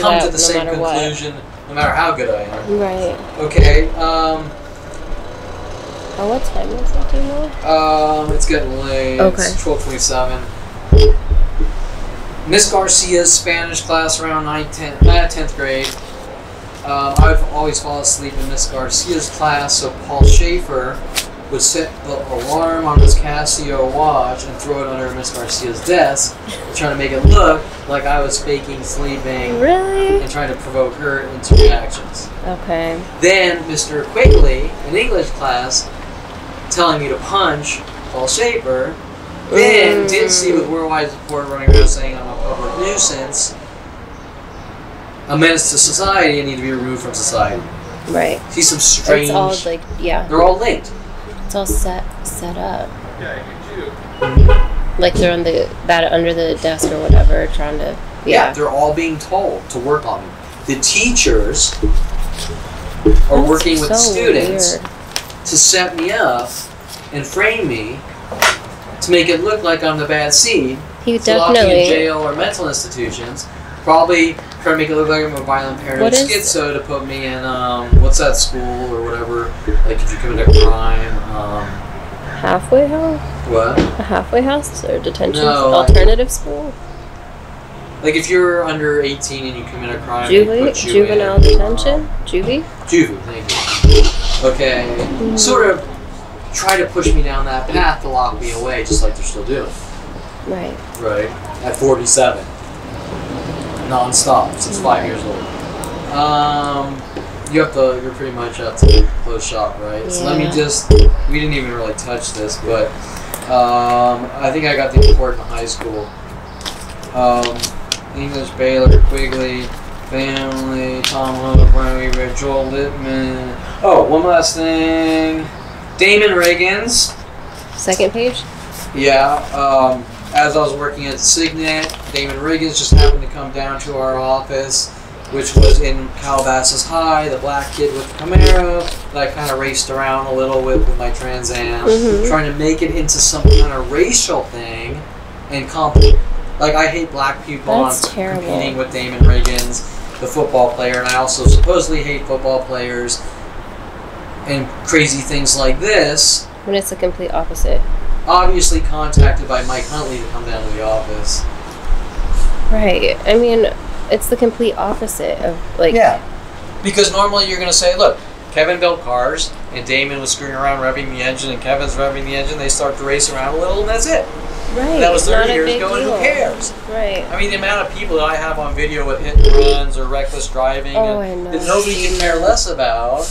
come to the same conclusion, no matter how good I am. Right. Okay, what time is it, do you know? It's getting late. Okay. It's 12:27. Miss Garcia's Spanish class around 10th grade. I've always fallen asleep in Miss Garcia's class, so Paul Schaefer would set the alarm on his Casio watch and throw it under Miss Garcia's desk, trying to make it look like I was faking sleeping. Really? And trying to provoke her into reactions. Okay. Then Mr. Quigley, in English class, telling me to punch Paul Schaefer. Then Ditzy with Worldwide Support running around saying I'm a public nuisance, a menace to society, and need to be removed from society. Right. See some strange. It's all like, yeah. They're all linked. It's all set up. Like they're on under the desk or whatever, trying to. Yeah, they're all being told to work on it. The teachers are working with the students to set me up and frame me to make it look like I'm the bad seed. He to lock me in definitely. jail or mental institutions. Probably try to make it look like I'm a violent paranoid schizo to put me in what's that school or whatever. Like if you commit a crime. Halfway house? What? A halfway house or detention? No, alternative school? Like if you're under 18 and you commit a crime, they put you juvenile in, detention? Juvie? Juvie, thank you. Okay, sort of try to push me down that path to lock me away, just like they're still doing. Right. Right. At 47. Non-stop, since 5 years old. You're pretty much up to close shop, right? Yeah. So let me we didn't even really touch this, but I think I got the important high school. English, Baylor, Quigley, Family, Tom Hope, Brian Weaver, Joel Littman. Oh, one last thing. Damon Riggins. Second page? Yeah. As I was working at Signet, Damon Riggins just happened to come down to our office, which was in Calabasas High, the black kid with the Camaro that I kind of raced around a little with my Trans Am, trying to make it into some kind of racial thing and like I hate black people. That's terrible. Competing with Damon Riggins, the football player, and I also supposedly hate football players and crazy things like this. When it's the complete opposite. Obviously contacted by Mike Huntley to come down to the office. Right. I mean, it's the complete opposite of, like... Yeah. Because normally you're going to say, look, Kevin built cars, and Damon was screwing around revving the engine, and Kevin's revving the engine. They start to race around a little, and that's it. Right. That was 30 years ago, and who cares? Right. I mean, the amount of people that I have on video with hit and runs or reckless driving that nobody can care less about.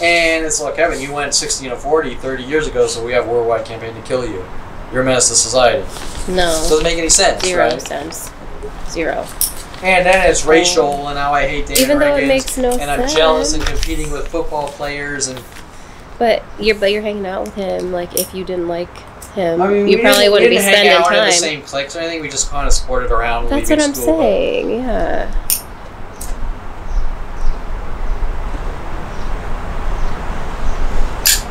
And it's like, Kevin, you went 60-40 30 years ago, so we have a worldwide campaign to kill you. You're a menace to society. No. Doesn't make any sense, Zero sense. Zero. And then it's racial, and now I hate Damon Even though Riggins, it makes no sense. and I'm jealous and competing with football players. And But you're hanging out with him. Like, if you didn't like him, I mean, you probably wouldn't be spending time. We didn't hang out in the same cliques or anything. We just kind of sported around. That's what I'm saying. Yeah.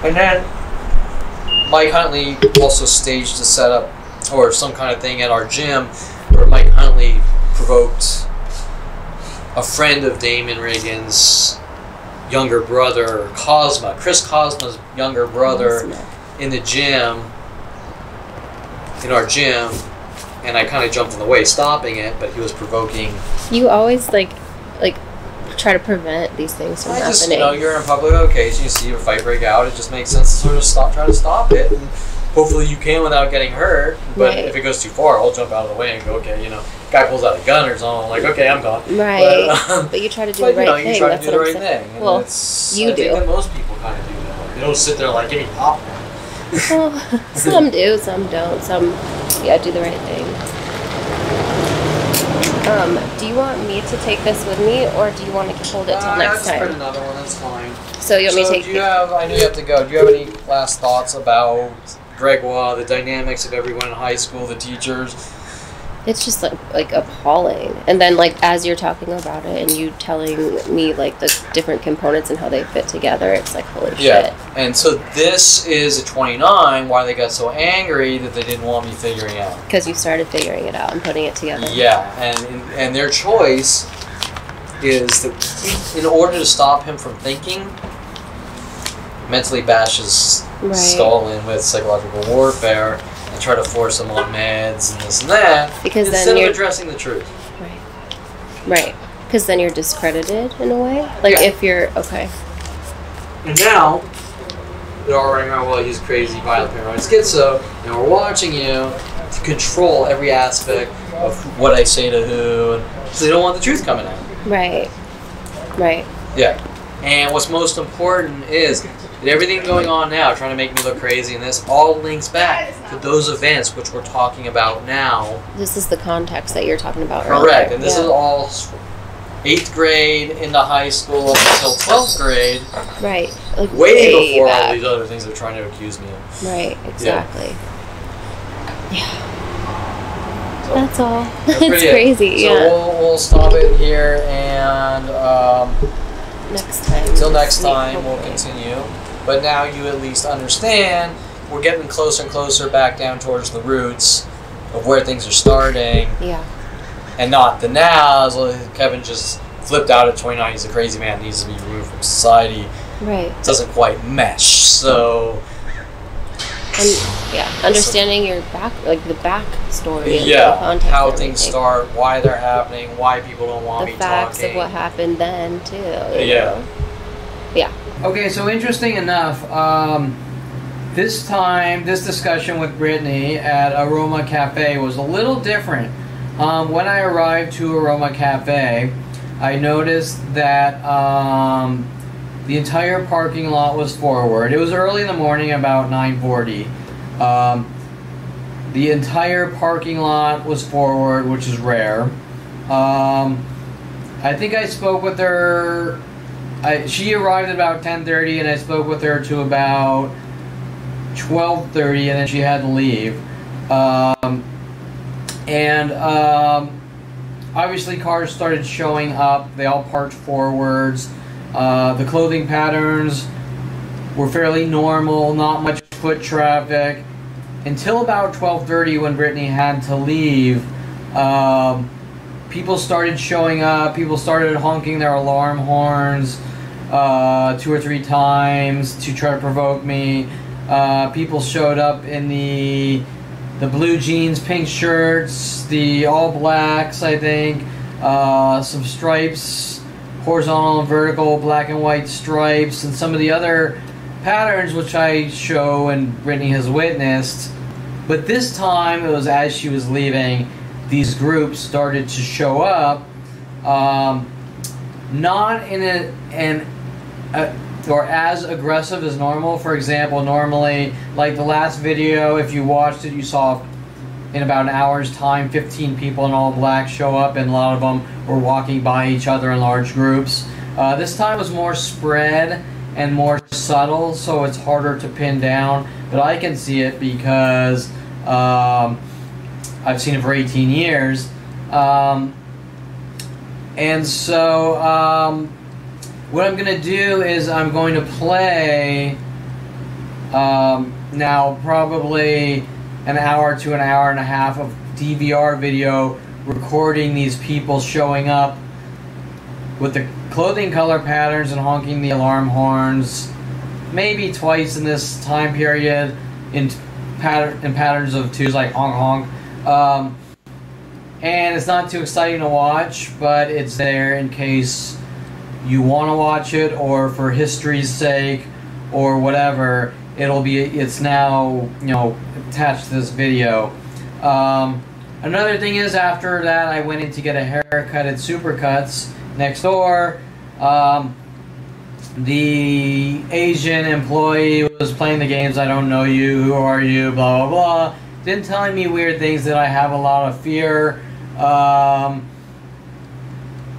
And then Mike Huntley also staged a setup or some kind of thing at our gym where Mike Huntley provoked a friend of Damon Riggins' younger brother, Cosma, Chris Cosma's younger brother, in the gym, in our gym, and I kind of jumped in the way, stopping it, but he was provoking. You always like try to prevent these things from happening. Just, you're in public, okay, so you see a fight break out, it just makes sense to sort of try to stop it, and hopefully you can without getting hurt, but if it goes too far, I'll jump out of the way and go, okay, guy pulls out a gun or something, I'm like, okay, I'm gone. Right, but you try to do the right thing. You try That's to do the right saying. thing. Well, you do. I think that most people kind of do that. They don't sit there like, give me popcorn. Well, some do, some don't. Some, do the right thing. Do you want me to take this with me, or do you want to hold it till next time? Print another one, that's fine. So you want me to take I know you have to go. Do you have any last thoughts about Greg Waugh, the dynamics of everyone in high school, the teachers? It's just like appalling. And then as you're talking about it and you telling me the different components and how they fit together, it's like, holy shit. And so this is a 29, why they got so angry that they didn't want me figuring out. Because you started figuring it out and putting it together. Yeah, and their choice is that in order to stop him from thinking, mentally bash his skull in with psychological warfare, and try to force them on meds and this and that, Because then instead you're of addressing the truth. Right. Because then you're discredited in a way. Like if you're okay. And now they're already around, well, he's crazy, violent, paranoid, schizo. Now we're watching you to control every aspect of what I say to who, and so they don't want the truth coming out. Right. Right. Yeah. And what's most important is that everything going on now, trying to make me look crazy, and this all links back to those events which we're talking about now. This is the context that you're talking about earlier. Correct. And this is all 8th grade into high school up until 12th grade. Right. Like way before back. all these other things they're trying to accuse me of. Right. Exactly. Yeah. So, that's all. That's It's crazy. So Yeah. we'll stop it here, and next time. until next time we'll continue. But now you at least understand we're getting closer and closer back down towards the roots of where things are starting. Yeah. And not the nows. Kevin just flipped out at 29. He's a crazy man. Needs to be removed from society. Right. It doesn't quite mesh. So. And yeah, understanding your back, like the back story. And Yeah. the context How and things everything. start, why they're happening, why people don't want The me facts talking. of what happened then too. Yeah. Know? Yeah. Okay, so interesting enough, this time, this discussion with Brittany at Aroma Cafe was a little different. When I arrived to Aroma Cafe, I noticed that the entire parking lot was forward. It was early in the morning, about 9:40. The entire parking lot was forward, which is rare. I think I spoke with her. She arrived at about 10:30, and I spoke with her to about 12:30, and then she had to leave. Obviously cars started showing up. They all parked forwards. The clothing patterns were fairly normal, not much foot traffic. Until about 12:30 when Brittany had to leave, people started showing up. People started honking their alarm horns 2 or 3 times to try to provoke me. People showed up in the blue jeans, pink shirts, the all blacks, I think, some stripes, horizontal and vertical, black and white stripes, and some of the other patterns which I show and Brittany has witnessed. But this time, it was as she was leaving, these groups started to show up, not in or as aggressive as normal. For example, normally, like the last video, if you watched it, you saw in about an hour's time 15 people in all black show up, and a lot of them were walking by each other in large groups. This time was more spread and more subtle, so it's harder to pin down, but I can see it because I've seen it for 18 years. And so what I'm going to do is I'm going to play now probably an hour to an hour and a half of DVR video recording these people showing up with the clothing color patterns and honking the alarm horns, maybe twice in this time period in patterns of 2s, like honk honk. And it's not too exciting to watch, but it's there in case you want to watch it, or for history's sake, or whatever. It's now, attached to this video. Another thing is, after that, I went in to get a haircut at Supercuts next door. The Asian employee was playing the games, I don't know you, who are you, blah, blah, blah. Then telling me weird things that I have a lot of fear.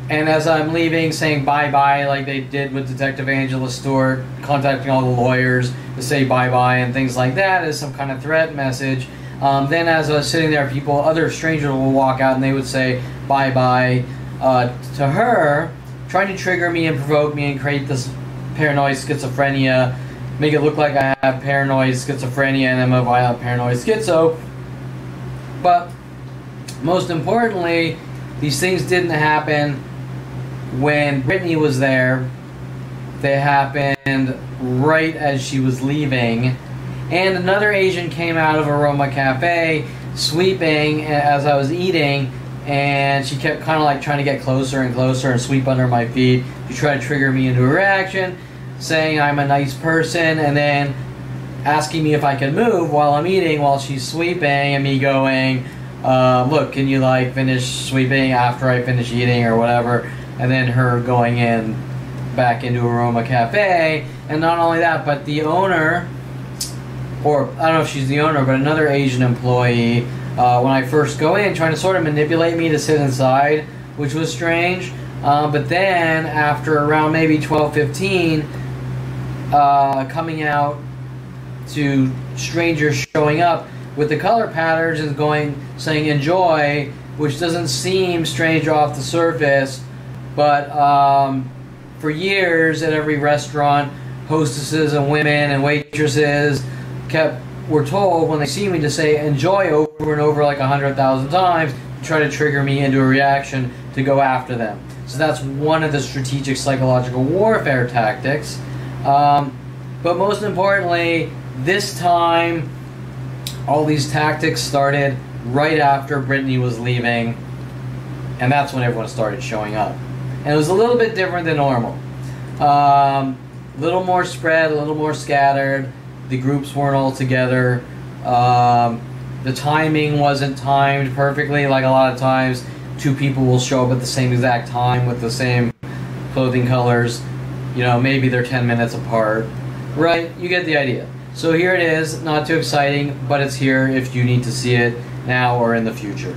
And as I'm leaving, saying bye-bye, like they did with Detective Angela Stewart, contacting all the lawyers to say bye-bye and things like that as some kind of threat message. Then as I was sitting there, other strangers will walk out and they would say bye-bye to her, trying to trigger me and provoke me and create this paranoid schizophrenia, make it look like I have paranoid schizophrenia and I'm a violent paranoid schizo. But most importantly, these things didn't happen when Brittany was there. They happened right as she was leaving. And another Asian came out of Aroma Cafe, sweeping as I was eating, and she kept kind of like trying to get closer and closer and sweep under my feet to try to trigger me into a reaction, saying I'm a nice person, and then asking me if I can move while I'm eating while she's sweeping, and me going, look, can you like finish sweeping after I finish eating or whatever, and then her going in back into Aroma Cafe. And not only that, but the owner, or I don't know if she's the owner, but another Asian employee, when I first go in, trying to sort of manipulate me to sit inside, which was strange. But then after around maybe 12:15, coming out to strangers showing up with the color patterns and saying enjoy, which doesn't seem strange off the surface, but for years at every restaurant, hostesses and women and waitresses were told when they see me to say enjoy over and over like 100,000 times to try to trigger me into a reaction to go after them. So that's one of the strategic psychological warfare tactics. But most importantly, this time, all these tactics started right after Brittany was leaving, and that's when everyone started showing up. And it was a little bit different than normal. A little more spread, a little more scattered. The groups weren't all together. The timing wasn't timed perfectly. Like a lot of times, two people will show up at the same exact time with the same clothing colors. You know, maybe they're 10 minutes apart. Right? You get the idea. So here it is, not too exciting, but it's here if you need to see it now or in the future.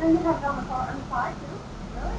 And you have it on the side too? Really?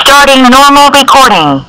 Starting normal recording.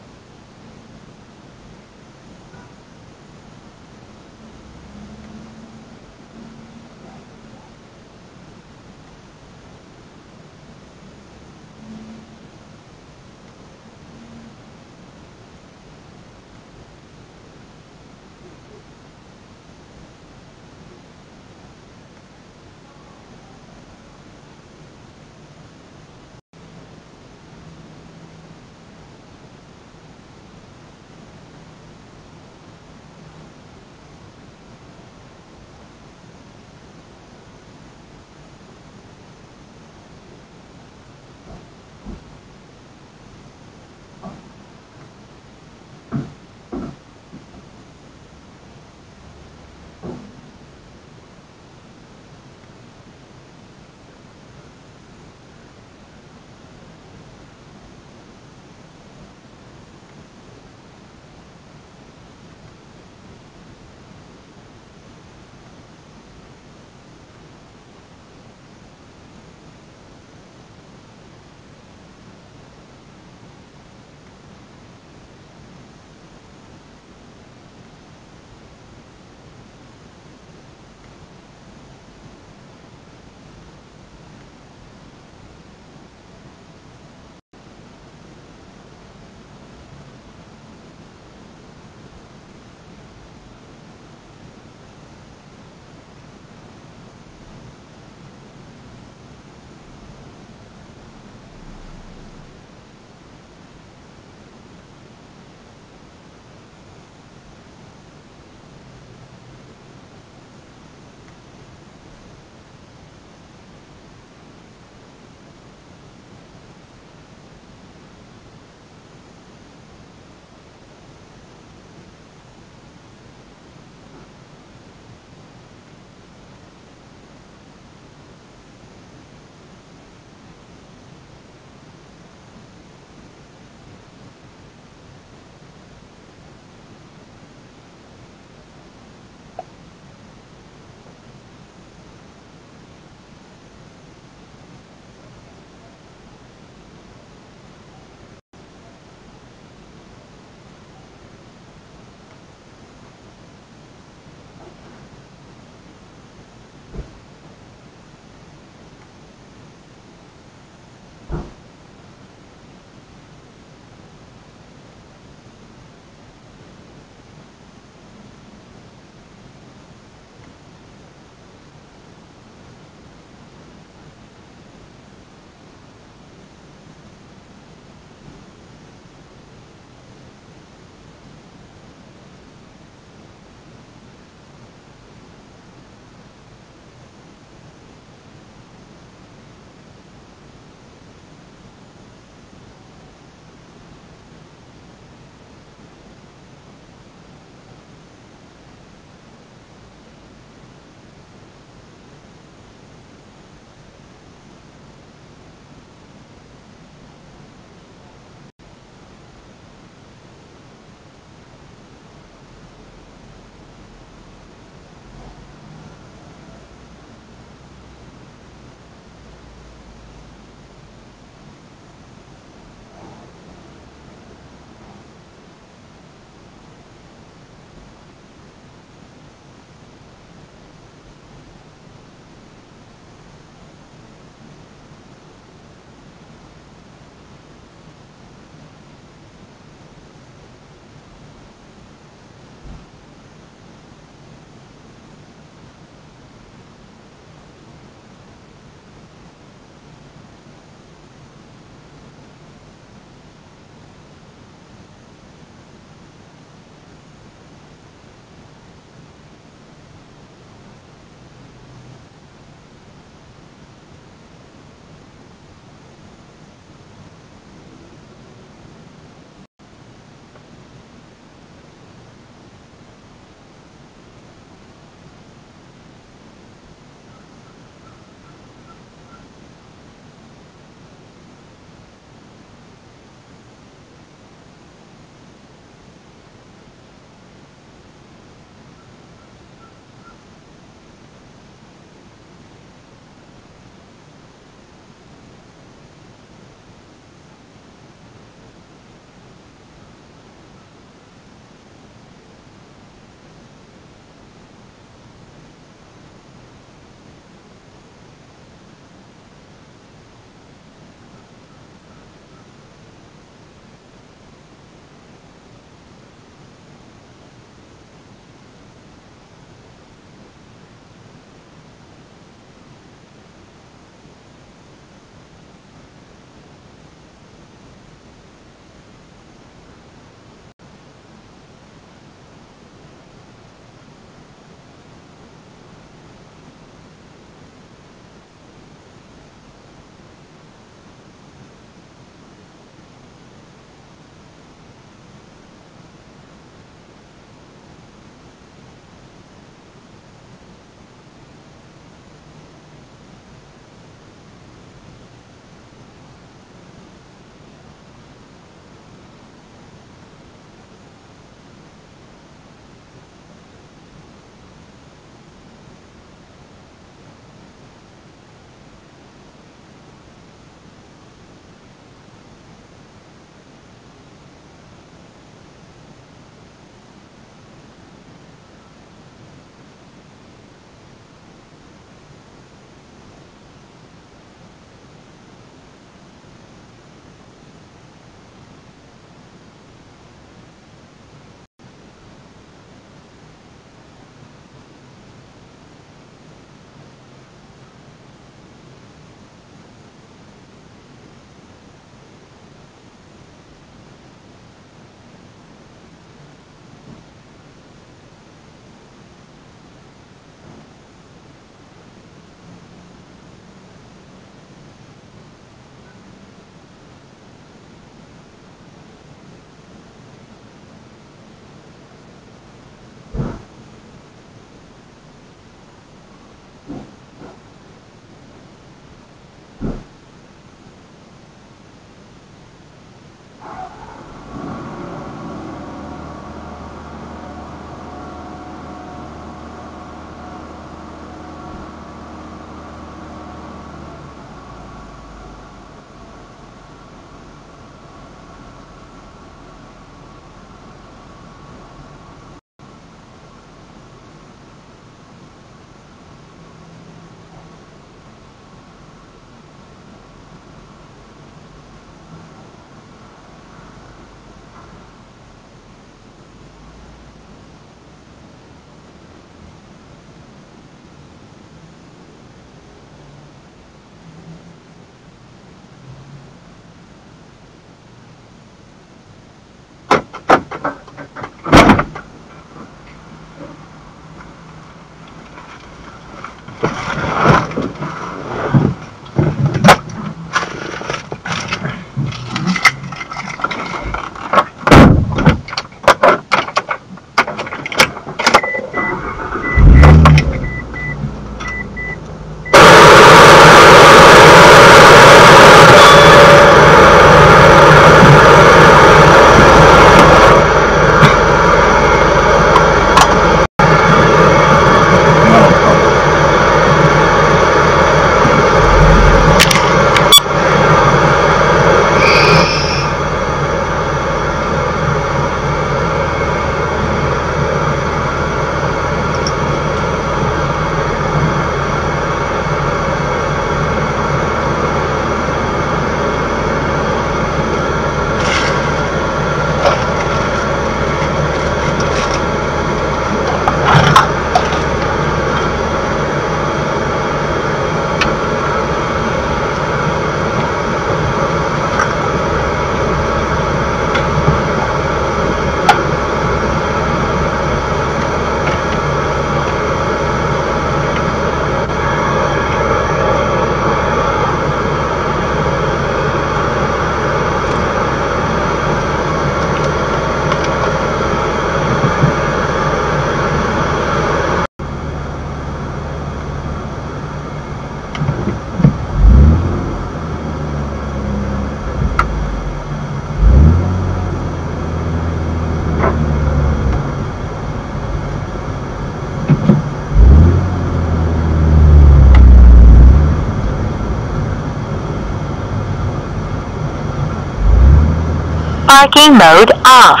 Parking mode off.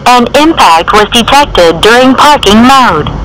An impact was detected during parking mode.